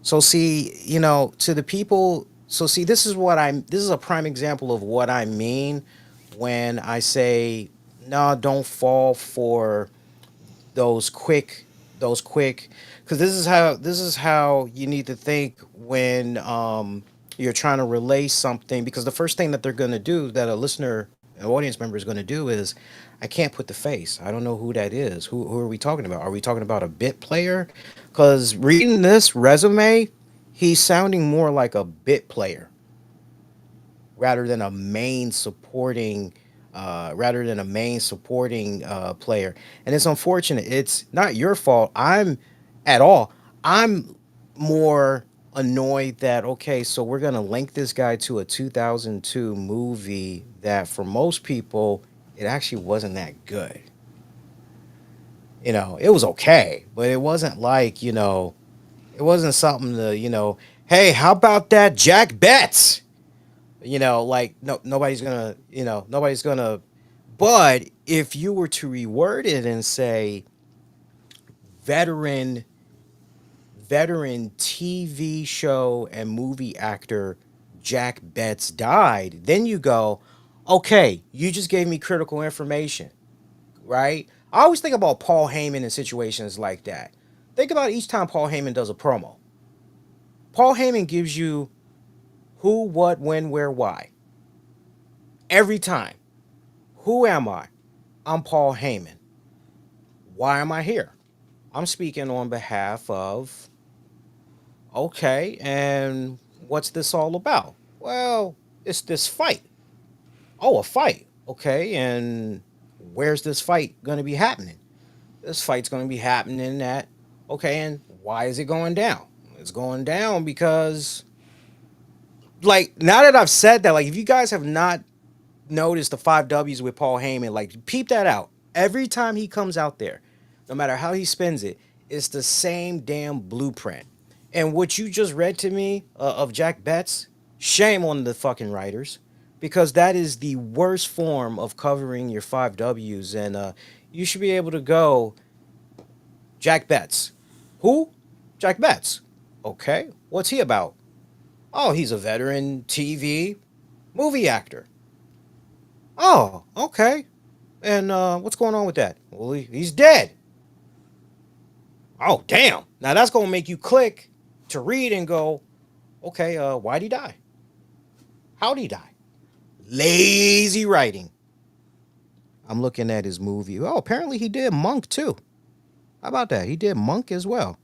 So see, to the people, so see, this is a prime example of what I mean when I say, no, don't fall for those quick, because this is how you need to think when you're trying to relay something. Because the first thing that they're going to do, that a listener, an audience member is going to do is, I can't put the face. I don't know who that is. Who are we talking about? Are we talking about a bit player? Because reading this resume, he's sounding more like a bit player rather than a main supporting player. And it's unfortunate. It's not your fault. I'm more annoyed that, okay, so we're going to link this guy to a 2002 movie that for most people it actually wasn't that good. It was okay, but it wasn't like, it wasn't something to, hey, how about that Jack Betts? Like, no, nobody's gonna. But if you were to reword it and say veteran TV show and movie actor Jack Betts died, then you go, okay, you just gave me critical information, right? I always think about Paul Heyman in situations like that. Think about each time Paul Heyman does a promo. Paul Heyman gives you who, what, when, where, why. Every time. Who am I? I'm Paul Heyman. Why am I here? I'm speaking on behalf of, okay, and what's this all about? Well, it's this fight. Oh, a fight. Okay, and where's this fight going to be happening? This fight's going to be happening at, okay, and why is it going down? It's going down because, like, now that I've said that, like, if you guys have not noticed the 5 W's with Paul Heyman, like, peep that out. Every time he comes out there, no matter how he spins it, it's the same damn blueprint. And what you just read to me of Jack Betts, shame on the fucking writers, because that is the worst form of covering your 5 W's. And you should be able to go, Jack Betts. Who? Jack Betts. Okay, what's he about? Oh, he's a veteran TV movie actor. Oh, okay. And what's going on with that? Well, he's dead. Oh, damn. Now that's going to make you click to read and go, okay, why'd he die? How'd he die? Lazy writing. I'm looking at his movie. Oh, apparently he did Monk too. How about that? He did Monk as well.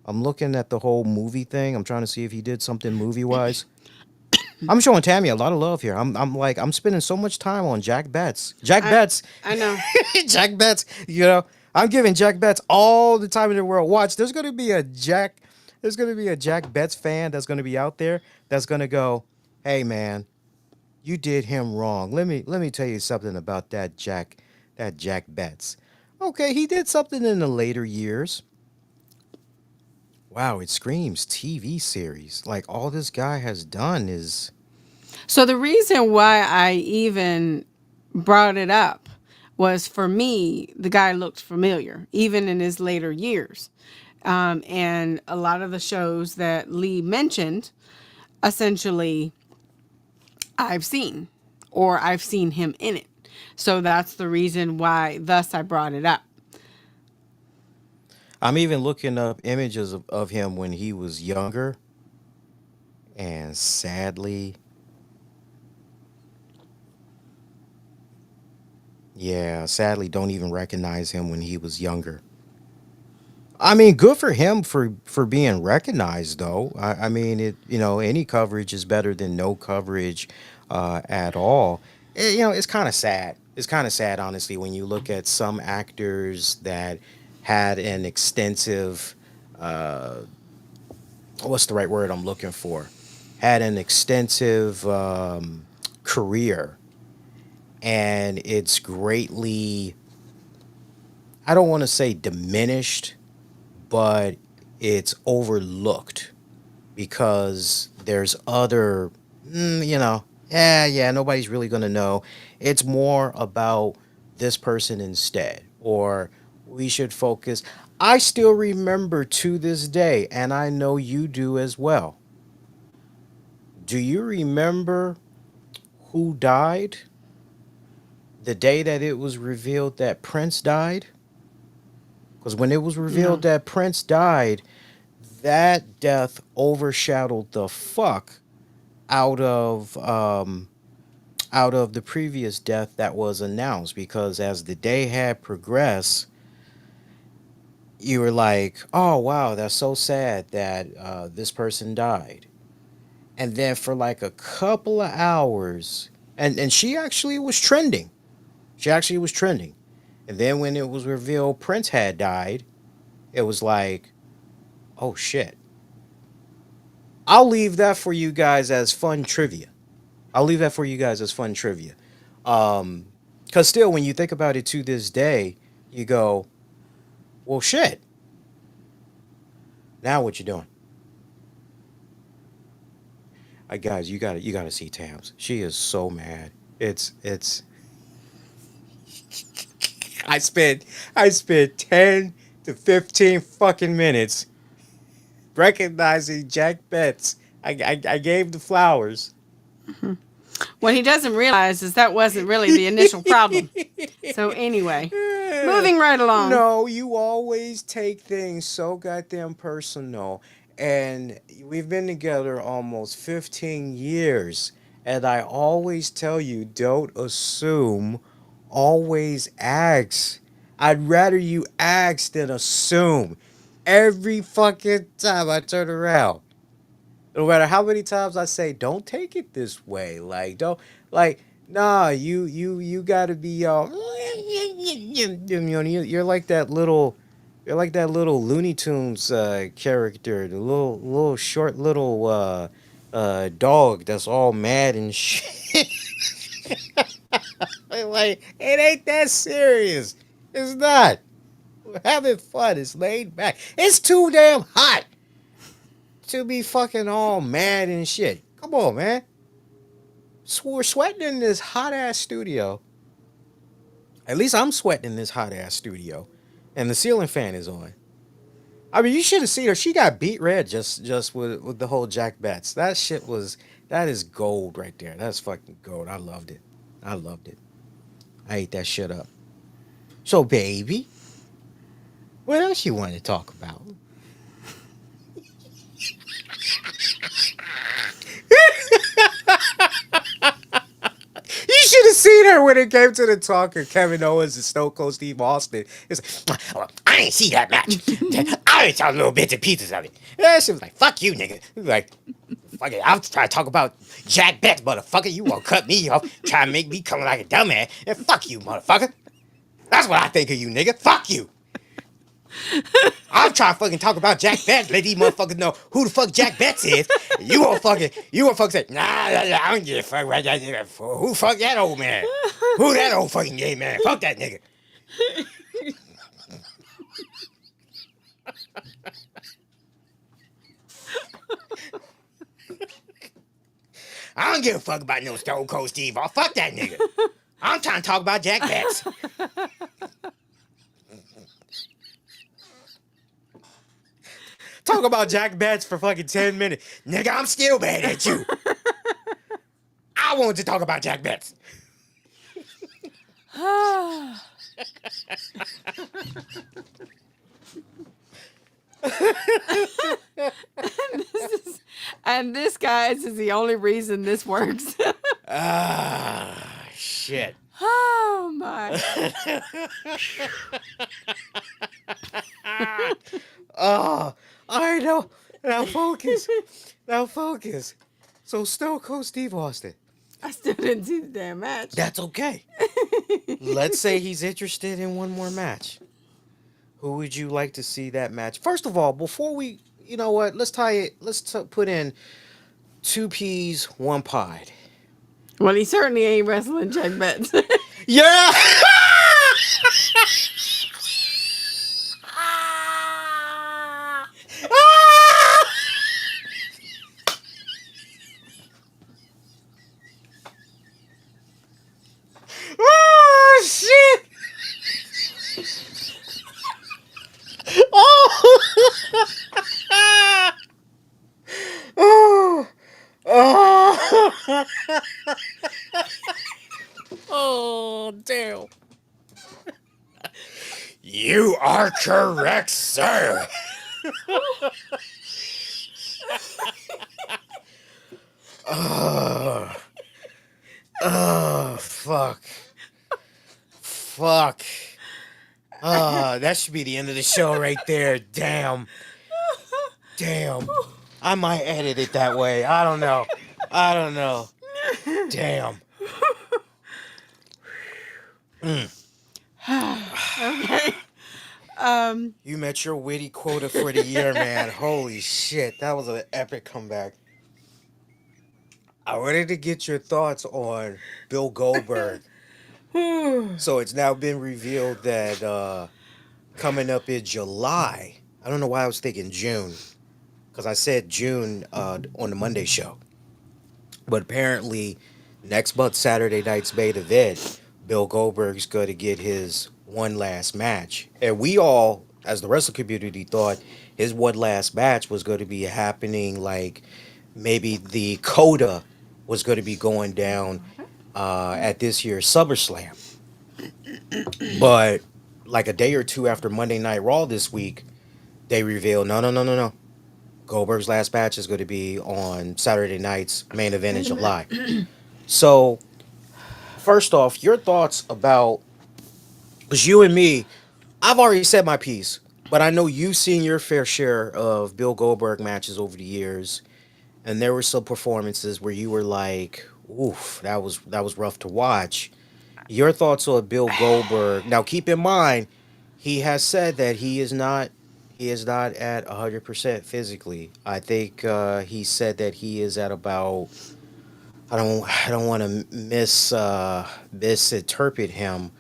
I'm looking at the whole movie thing. I'm trying to see if he did something movie wise. I'm showing Tammy a lot of love here. I'm spending so much time on Jack Betts. Jack Betts. I know. Jack Betts, I'm giving Jack Betts all the time in the world. Watch, there's gonna be a Jack Betts fan that's gonna be out there that's gonna go, hey man, you did him wrong. Let me tell you something about that Jack Betts. Okay, he did something in the later years. Wow, it screams TV series. Like all this guy has done is So the reason why I even brought it up was, for me, the guy looked familiar, even in his later years. And a lot of the shows that Lee mentioned, essentially, I've seen, or I've seen him in it. So that's the reason why, thus, I brought it up. I'm even looking up images of him when he was younger, and sadly, yeah, sadly, don't even recognize him when he was younger. I mean, good for him for being recognized, though. I mean, any coverage is better than no coverage at all. It's kind of sad. It's kind of sad, honestly, when you look at some actors that had an extensive, what's the right word I'm looking for? Had an extensive career, and it's greatly, I don't want to say diminished, but it's overlooked because there's other, nobody's really going to know. It's more about this person instead, or we should focus. I still remember to this day, and I know you do as well. Do you remember who died the day that it was revealed that Prince died? Because when it was revealed No. that Prince died, that death overshadowed the fuck out of the previous death that was announced, because as the day had progressed, you were like, oh wow, that's so sad that this person died. And then for like a couple of hours, and she actually was trending. She actually was trending. And then when it was revealed Prince had died, it was like, oh shit. I'll leave that for you guys as fun trivia. I'll leave that for you guys as fun trivia. Because still, when you think about it to this day, you go, well, shit. Now what you doing? Guys, you gotta see Tams. She is so mad. It's. I spent 10 to 15 fucking minutes recognizing Jack Betts. I gave the flowers. What he doesn't realize is that wasn't really the initial problem. So anyway, moving right along. No, you always take things so goddamn personal. And we've been together almost 15 years. And I always tell you, don't assume, always ask. I'd rather you ask than assume. Every fucking time I turn around. No matter how many times I say, don't take it this way. Like, don't, like, nah, you gotta be, you're like that little, Looney Tunes character, the little short little dog that's all mad and shit. Like, it ain't that serious. It's not. We're having fun. It's laid back. It's too damn hot to be fucking all mad and shit. Come on, man. We're sweating in this hot ass studio. At least I'm sweating in this hot ass studio, and the ceiling fan is on. I mean, you should have seen her. She got beat red just with the whole Jack Betts. That is gold right there. That's fucking gold. I loved it. I loved it. I ate that shit up. So, baby, what else you want to talk about? You should have seen her when it came to the talk of Kevin Owens and Stone Cold Steve Austin. It's like, well, I ain't see that match. I only saw little bits and pieces of it. Yeah, she was like, fuck you, nigga. Like, fuck it, I'm trying to talk about Jack Betts, motherfucker. You won't cut me off, trying to make me come like a dumbass. And fuck you, motherfucker. That's what I think of you, nigga. Fuck you. I'm trying to fucking talk about Jack Betts, let these motherfuckers know who the fuck Jack Betts is. You won't fucking say, nah, I don't give a fuck about that nigga. Who fuck that old man? Who that old fucking gay man? Fuck that nigga. I don't give a fuck about no Stone Cold Steve. Fuck that nigga. I'm trying to talk about Jack Bats. Talk about Jack Bats for fucking 10 minutes. Nigga, I'm still mad at you. I wanted to talk about Jack Bats. And this, guys, is the only reason this works. Ah, shit. Oh, my. Oh, I know. Now focus. Now focus. So Stone Cold Steve Austin. I still didn't see the damn match. That's okay. Let's say he's interested in one more match. Who would you like to see that match? First of all, before we, you know what? Let's tie it. Put in 2 peas, 1 pied. Well, he certainly ain't wrestling Jack Bats. Yeah. Oh shit! Oh! Oh! Oh! Oh, damn. You are correct, sir. Oh. Oh, fuck. Fuck. That should be the end of the show right there. Damn. Damn. I might edit it that way. I don't know. Damn. Okay. You met your witty quota for the year, man. Holy shit. That was an epic comeback. I wanted to get your thoughts on Bill Goldberg. So it's now been revealed that coming up in July, I don't know why I was thinking June, because I said June on the Monday show. But apparently, next month, Saturday night's main event, Bill Goldberg's going to get his one last match. And we all, as the wrestling community, thought his one last match was going to be happening like maybe the coda was going to be going down at this year's SummerSlam. But like a day or two after Monday Night Raw this week, they revealed no. Goldberg's last match is going to be on Saturday night's main event in July. So, first off, your thoughts about, because you and me, I've already said my piece, but I know you've seen your fair share of Bill Goldberg matches over the years, and there were some performances where you were like, "Oof, that was rough to watch." Your thoughts on Bill Goldberg? Now, keep in mind, he has said that he is not at 100% physically. I think he said that he is at about, I don't want to misinterpret him,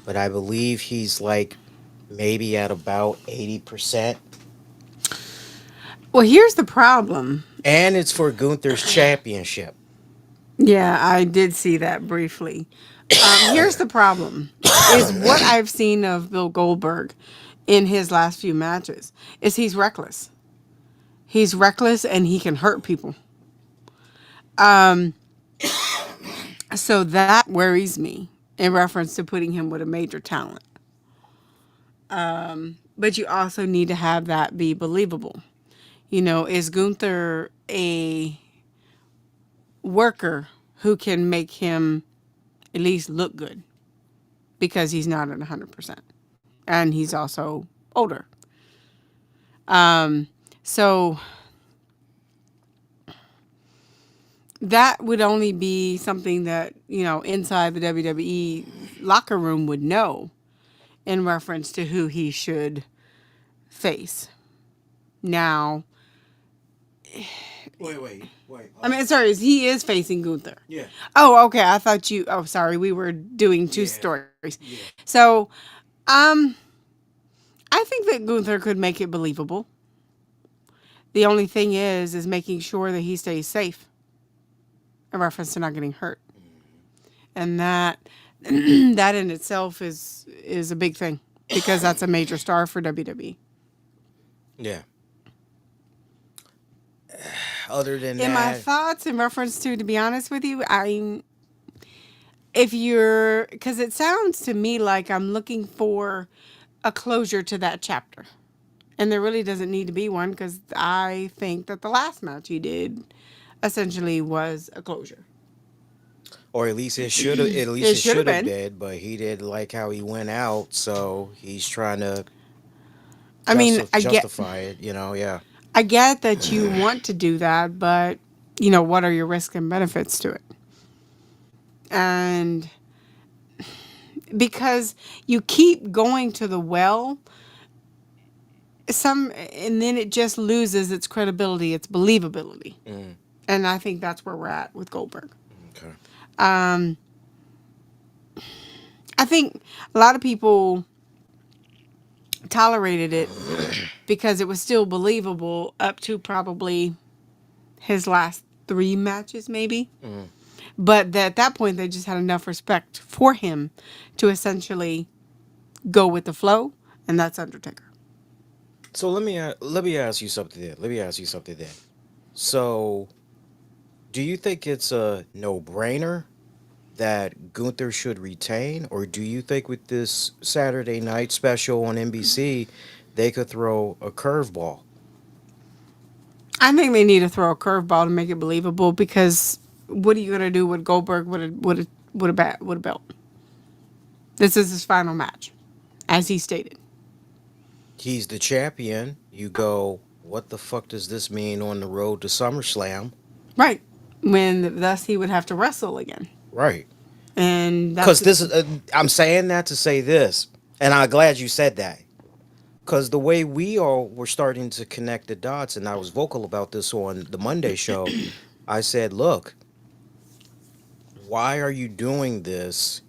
but I believe he's like maybe at about 80%. Well, here's the problem. And it's for Gunther's championship. Yeah, I did see that briefly. Here's the problem: is what I've seen of Bill Goldberg in his last few matches is he's reckless. He's reckless and he can hurt people. So that worries me in reference to putting him with a major talent. But you also need to have that be believable. You know, is Gunther a worker who can make him at least look good? Because he's not at 100%. And he's also older. So that would only be something that, you know, inside the WWE locker room would know in reference to who he should face. Now, Wait. I mean, sorry, he is facing Gunther. Yeah. Oh, okay. I thought you, oh, sorry. We were doing two stories. Yeah. So, I think that Gunther could make it believable. The only thing is making sure that he stays safe in reference to not getting hurt. And that in itself is a big thing because that's a major star for WWE. Yeah. Other than In my that, thoughts, in reference to be honest with you, if you're, because it sounds to me like I'm looking for a closure to that chapter. And there really doesn't need to be one because I think that the last match he did essentially was a closure. or at least it should have, at least It it should have should have been. been, but he didn't like how he went out, so he's trying to I mean, justify it. Yeah. I get that you want to do that, but what are your risks and benefits to it? And because you keep going to the well, and then it just loses its credibility, its believability. And I think that's where we're at with Goldberg. Okay. I think a lot of people tolerated it because it was still believable up to probably his last 3 matches, maybe. But at that point, they just had enough respect for him to essentially go with the flow, and that's Undertaker. So let me ask you something then. So, do you think it's a no-brainer that Gunther should retain, or do you think with this Saturday night special on NBC, they could throw a curveball? I think they need to throw a curveball to make it believable because what are you gonna do with Goldberg with a belt? This is his final match, as he stated. He's the champion. You go, what the fuck does this mean on the road to SummerSlam? Right. When thus he would have to wrestle again. Right. And Because that's this is, I'm saying that to say this, and I'm glad you said that. Because the way we all were starting to connect the dots, and I was vocal about this on the Monday show, I said, look, why are you doing this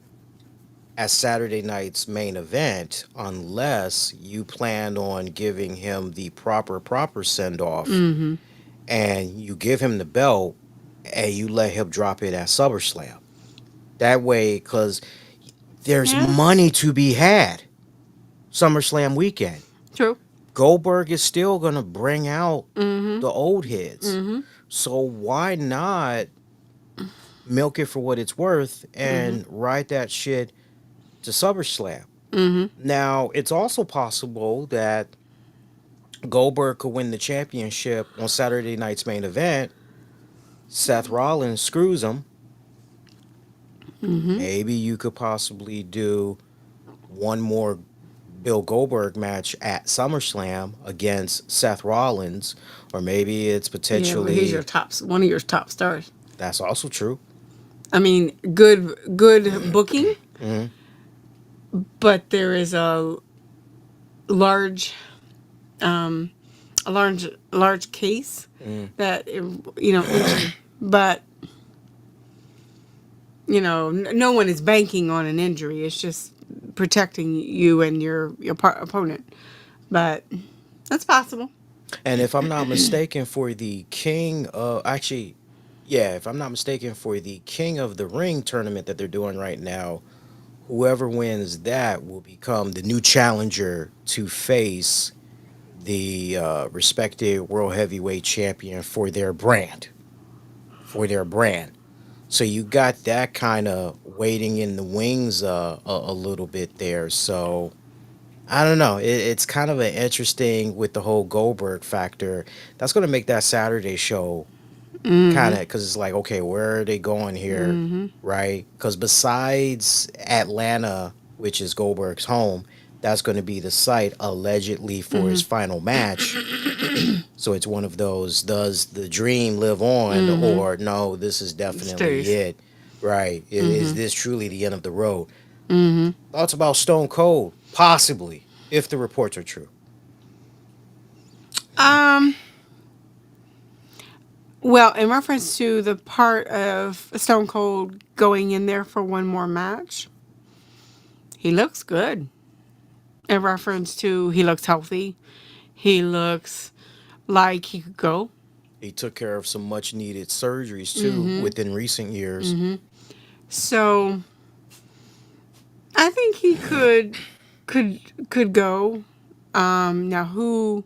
as Saturday night's main event unless you plan on giving him the proper send off and you give him the belt and you let him drop it at SummerSlam? That way, because there's Yeah. money to be had SummerSlam weekend. true. Goldberg is still going to bring out the old heads. So why not milk it for what it's worth and ride that shit to SummerSlam? Now, it's also possible that Goldberg could win the championship on Saturday night's main event. Seth Rollins screws him. Maybe you could possibly do one more Bill Goldberg match at SummerSlam against Seth Rollins, or maybe it's Yeah, but potentially he's one of your top stars. that's also true. I mean, good booking, but there is a large, large case that injury. But no one is banking on an injury. It's just protecting you and your opponent. But that's possible. And if I'm not mistaken, for the King of actually, yeah, if I'm not mistaken, for the King of the Ring tournament that they're doing right now, whoever wins that will become the new challenger to face the respected world heavyweight champion for their brand. For their brand. So you got that kind of waiting in the wings a little bit there. So I don't know. It's kind of an interesting with the whole Goldberg factor. That's going to make that Saturday show kind of, because it's like, okay, where are they going here, right? Because besides Atlanta, which is Goldberg's home, that's going to be the site allegedly for his final match. So it's one of those, does the dream live on, or no, this is definitely Stays. it, right? Is this truly the end of the road? Thoughts about Stone Cold? Possibly, if the reports are true. Well, in reference to the part of Stone Cold going in there for one more match, he looks good. In reference to he looks healthy, he looks like he could go. He took care of some much needed surgeries too within recent years. So I think he could go. Now who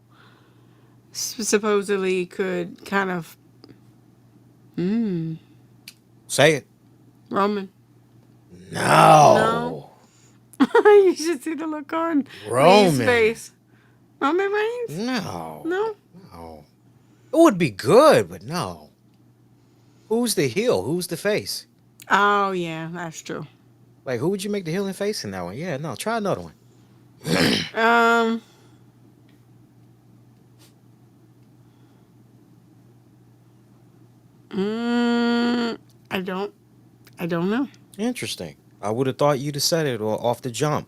supposedly could kind of Say it. Roman? No. No. You should see the look on Lee's Roman. face. Roman Reigns? No. No. No. It would be good, but no. Who's the heel? Who's the face? Oh yeah, that's true. Like, who would you make the heel and face in that one? Yeah, no. Try another one. Um. I don't know. Interesting. I would have thought you'd have said it off the jump.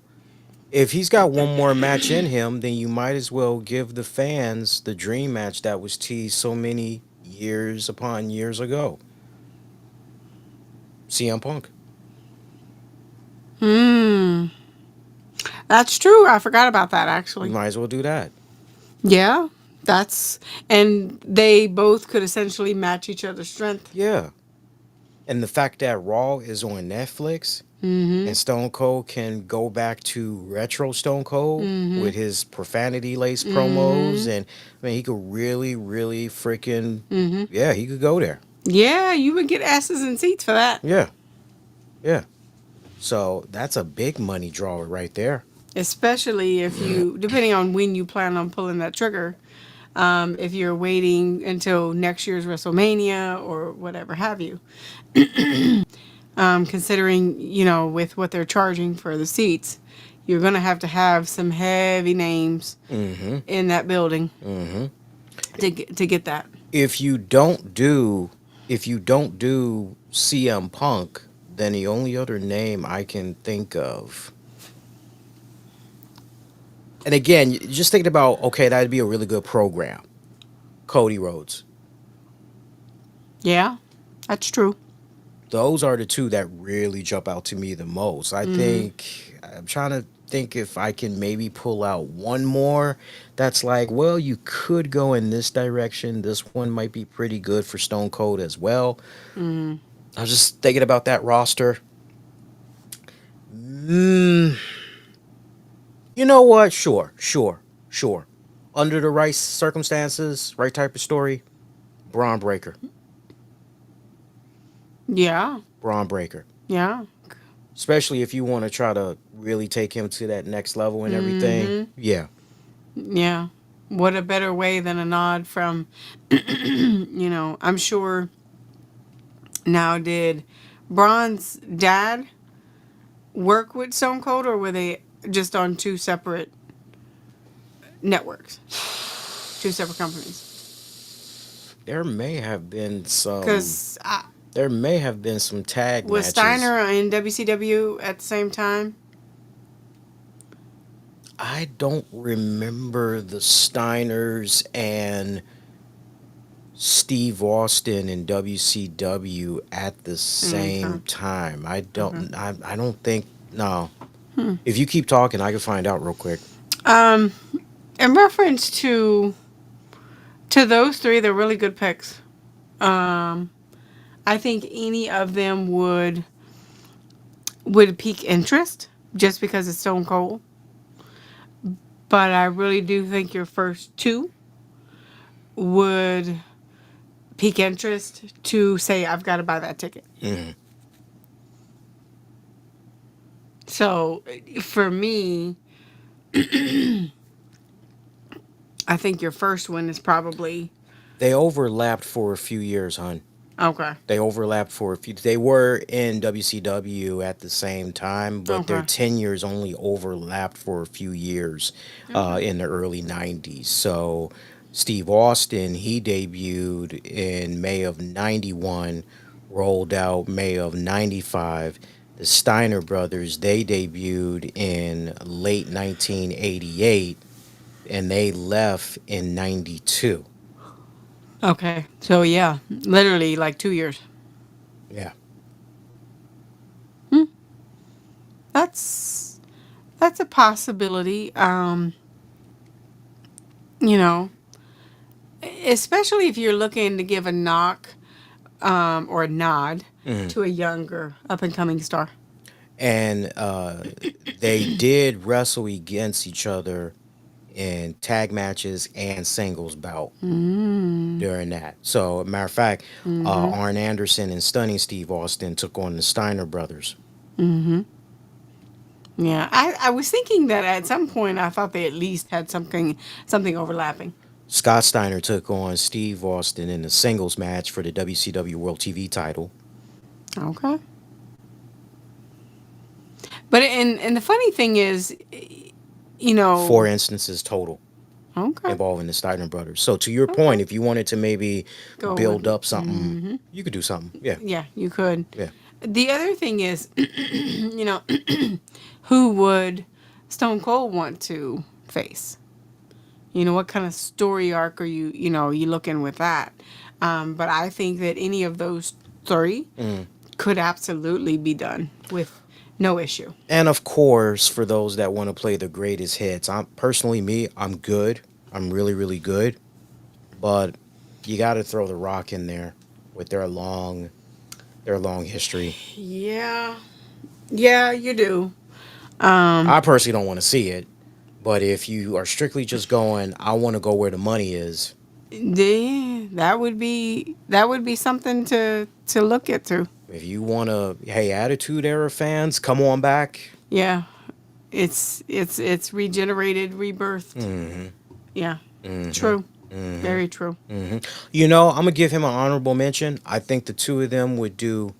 If he's got one more match in him, then you might as well give the fans the dream match that was teased so many years upon years ago. CM Punk. That's true. I forgot about that You actually. might as well do that. Yeah, and they both could essentially match each other's strength. Yeah. And the fact that Raw is on Netflix and Stone Cold can go back to retro Stone Cold with his profanity laced promos. And I mean, he could really, really freaking, yeah, he could go there. Yeah, you would get asses and seats for that. Yeah. Yeah. So that's a big money drawer right there. Especially if you, depending on when you plan on pulling that trigger, if you're waiting until next year's WrestleMania or whatever have you. Considering, with what they're charging for the seats, you're going to have some heavy names in that building to get that. If you don't do CM Punk, then the only other name I can think of. And again, just thinking about, okay, that'd be a really good program. Cody Rhodes. Yeah, that's true. Those are the two that really jump out to me the most. I'm trying to think if I can maybe pull out one more that's like, well, you could go in this direction. This one might be pretty good for Stone Cold as well. I was just thinking about that roster. You know what? Sure. Under the right circumstances, right type of story, Braun Breaker. Yeah, Braun Breaker. yeah. Especially if you want to try to really take him to that next level and everything. Yeah. Yeah. What a better way than a nod from, I'm sure. Now, did Braun's dad work with Stone Cold, or were they just on two separate networks, two separate companies? There may have been some. Because There may have been some tag was matches. Steiner in WCW at the same time? I don't remember the Steiners and Steve Austin in WCW at the same time. I don't. I don't think. No. If you keep talking, I can find out real quick. In reference to those three, they're really good picks. I think any of them would pique interest just because it's Stone Cold. But I really do think your first two would pique interest to say, I've got to buy that ticket. So for me, I think your first one is probably They overlapped for a few years, hon. okay. They overlapped for a few. They were in WCW at the same time, but their Okay. tenures only overlapped for a few years in the early '90s. So, Steve Austin, he debuted in May of '91, rolled out May of '95. The Steiner brothers, they debuted in late 1988, and they left in '92. Okay. So yeah, literally like 2 years. Yeah. That's a possibility. Especially if you're looking to give a knock or a nod to a younger up and coming star. and they did wrestle against each other in tag matches and singles bout during that. So, matter of fact, Arn Anderson and Stunning Steve Austin took on the Steiner brothers. Yeah, I was thinking that at some point I thought they at least had something overlapping. Scott Steiner took on Steve Austin in the singles match for the WCW World TV title. Okay. But and the funny thing is, you know, 4 instances total okay, involving the Steiner brothers. So, to your okay, point, if you wanted to maybe go build with up something, you could do something. Yeah, yeah, you could. yeah. The other thing is, you know, who would Stone Cold want to face? You know, what kind of story arc are you looking with that? But I think that any of those three could absolutely be done with no issue. And of course, for those that want to play the greatest hits, I'm personally me, I'm good. I'm really, really good. But you got to throw the Rock in there with their long history. Yeah, yeah, you do. I personally don't want to see it, but if you are strictly just going, I want to go where the money is. That would be something to look into. If you want to, hey, Attitude Era fans, come on back. Yeah, it's regenerated, rebirthed. Yeah, true, very true. You know, I'm gonna give him an honorable mention. I think the two of them would do.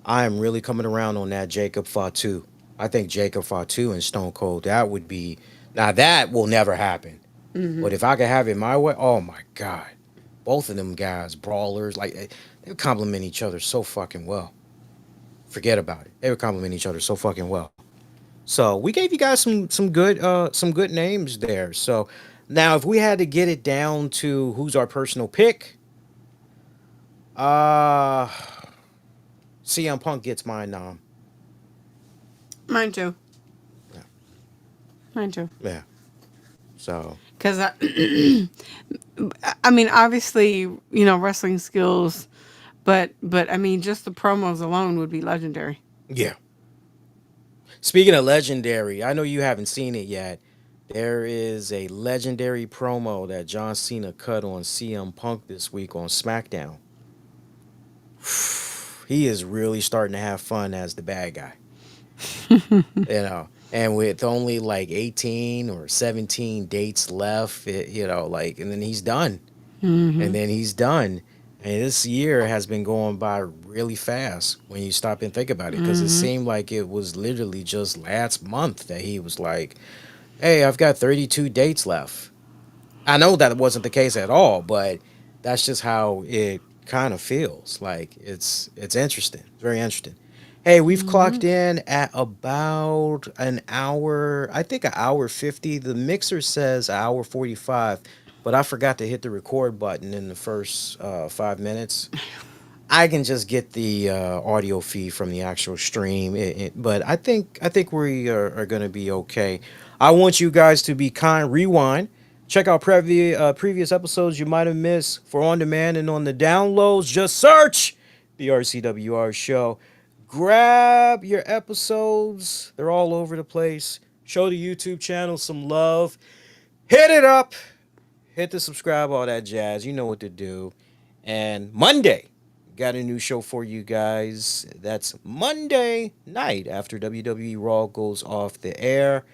I am really coming around on that Jacob Fatu. I think Jacob Fatu and Stone Cold. That would be. Now that will never happen. But if I could have it my way, oh my god, both of them guys, brawlers, like they complement each other so fucking well. Forget about it. They would complement each other so fucking well. So we gave you guys some good names there. So now if we had to get it down to who's our personal pick, uh CM Punk gets mine now. Mine too. Yeah. Mine too. Yeah. So Because I mean, obviously, wrestling skills, but I mean, just the promos alone would be legendary. yeah. Speaking of legendary, I know you haven't seen it yet. There is a legendary promo that John Cena cut on CM Punk this week on SmackDown. He is really starting to have fun as the bad guy. And with only like 18 or 17 dates left, like, and then he's done. And then he's done. And this year has been going by really fast when you stop and think about it, because it seemed like it was literally just last month that he was like, hey, I've got 32 dates left. I know that wasn't the case at all, but that's just how it kind of feels. Like it's interesting. It's very interesting. Hey, we've clocked in at about an hour, I think an hour 50. The mixer says an hour 45, but I forgot to hit the record button in the first 5 minutes. I can just get the audio feed from the actual stream, but I think we are going to be okay. I want you guys to be kind. Rewind. Check out previous episodes you might have missed for on demand and on the downloads. Just search the RCWR show. Grab your episodes. They're all over the place. Show the YouTube channel some love. Hit it up. Hit the subscribe, all that jazz. You know what to do. And Monday, got a new show for you guys. That's Monday night after WWE Raw goes off the air.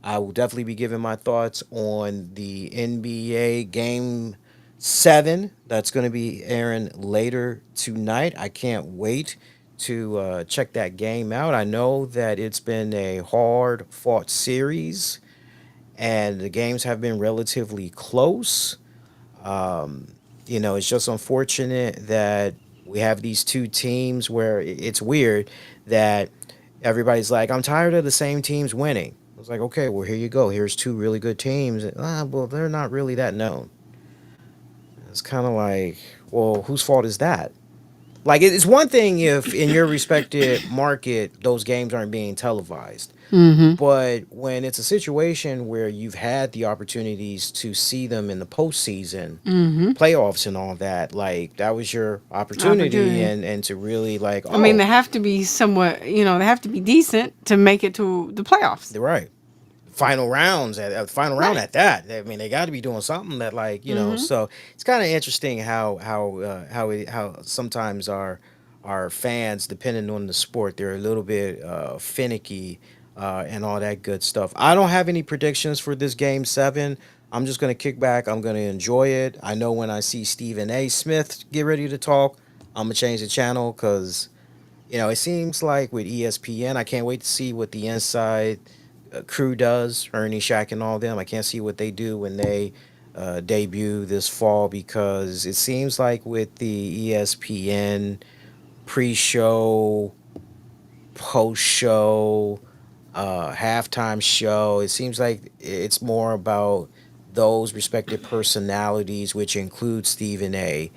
I will definitely be giving my thoughts on the NBA Game 7 that's going to be airing later tonight. I can't wait to check that game out. I know that it's been a hard fought series and the games have been relatively close. It's just unfortunate that we have these two teams where it's weird that everybody's like, I'm tired of the same teams winning. I was like, okay, well, here you go. Here's two really good teams. Well, they're not really that known. It's kind of like, well, whose fault is that? Like it's one thing if in your respected market those games aren't being televised. But when it's a situation where you've had the opportunities to see them in the postseason, playoffs and all that, like that was your opportunity Opportunity. and to really like, I mean, oh, they have to be somewhat, they have to be decent to make it to the playoffs. they're right. Final rounds at final round Right. at that. I mean, they got to be doing something that like So it's kind of interesting how sometimes our fans, depending on the sport, they're a little bit finicky and all that good stuff. I don't have any predictions for this game 7. I'm just gonna kick back. I'm gonna enjoy it. I know when I see Stephen A. Smith get ready to talk, I'm gonna change the channel because it seems like with ESPN, I can't wait to see what the inside crew does, Ernie, Shaq, and all them. I can't see what they do when they debut this fall because it seems like with the ESPN pre-show, post-show, halftime show, it seems like it's more about those respective personalities, which include Stephen A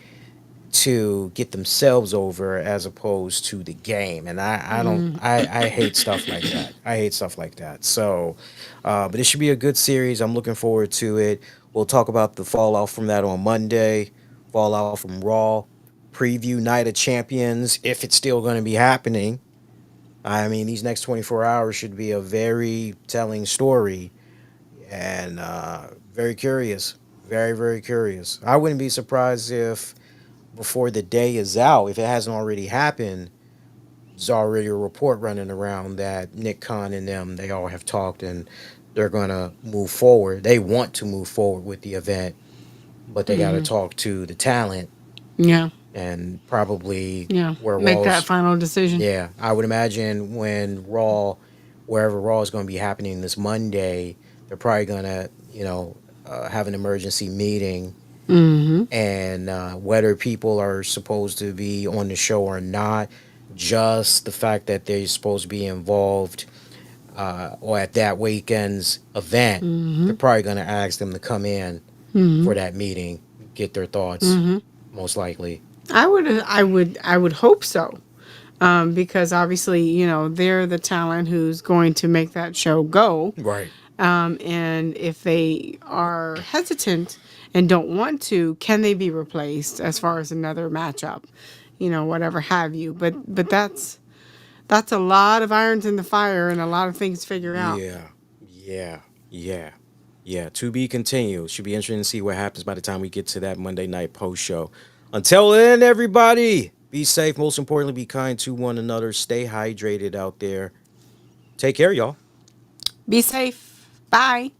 to get themselves over as opposed to the game. And I don't I hate stuff like that. I hate stuff like that. So but it should be a good series. I'm looking forward to it. We'll talk about the fallout from that on Monday, fallout from Raw, preview Night of Champions if it's still going to be happening. I mean, these next 24 hours should be a very telling story and very curious. Very, very curious. I wouldn't be surprised if before the day is out, if it hasn't already happened, there's already a report running around that Nick Khan and them, they all have talked and they're going to move forward. They want to move forward with the event, but they got to talk to the talent Yeah. and probably Yeah. where Make that Raw's. final decision. Yeah, I would imagine when Raw, wherever Raw is going to be happening this Monday, they're probably going to, have an emergency meeting and whether people are supposed to be on the show or not, just the fact that they're supposed to be involved or at that weekend's event, they're probably going to ask them to come in for that meeting, get their thoughts, most likely. I would hope so. Because obviously, they're the talent who's going to make that show go. Right. And if they are hesitant and don't want to, can they be replaced as far as another matchup? Whatever have you. But that's a lot of irons in the fire and a lot of things to figure out. Yeah. Yeah. Yeah. Yeah. To be continued. Should be interesting to see what happens by the time we get to that Monday night post show. Until then, everybody, be safe. Most importantly, be kind to one another. Stay hydrated out there. Take care, y'all. Be safe. Bye.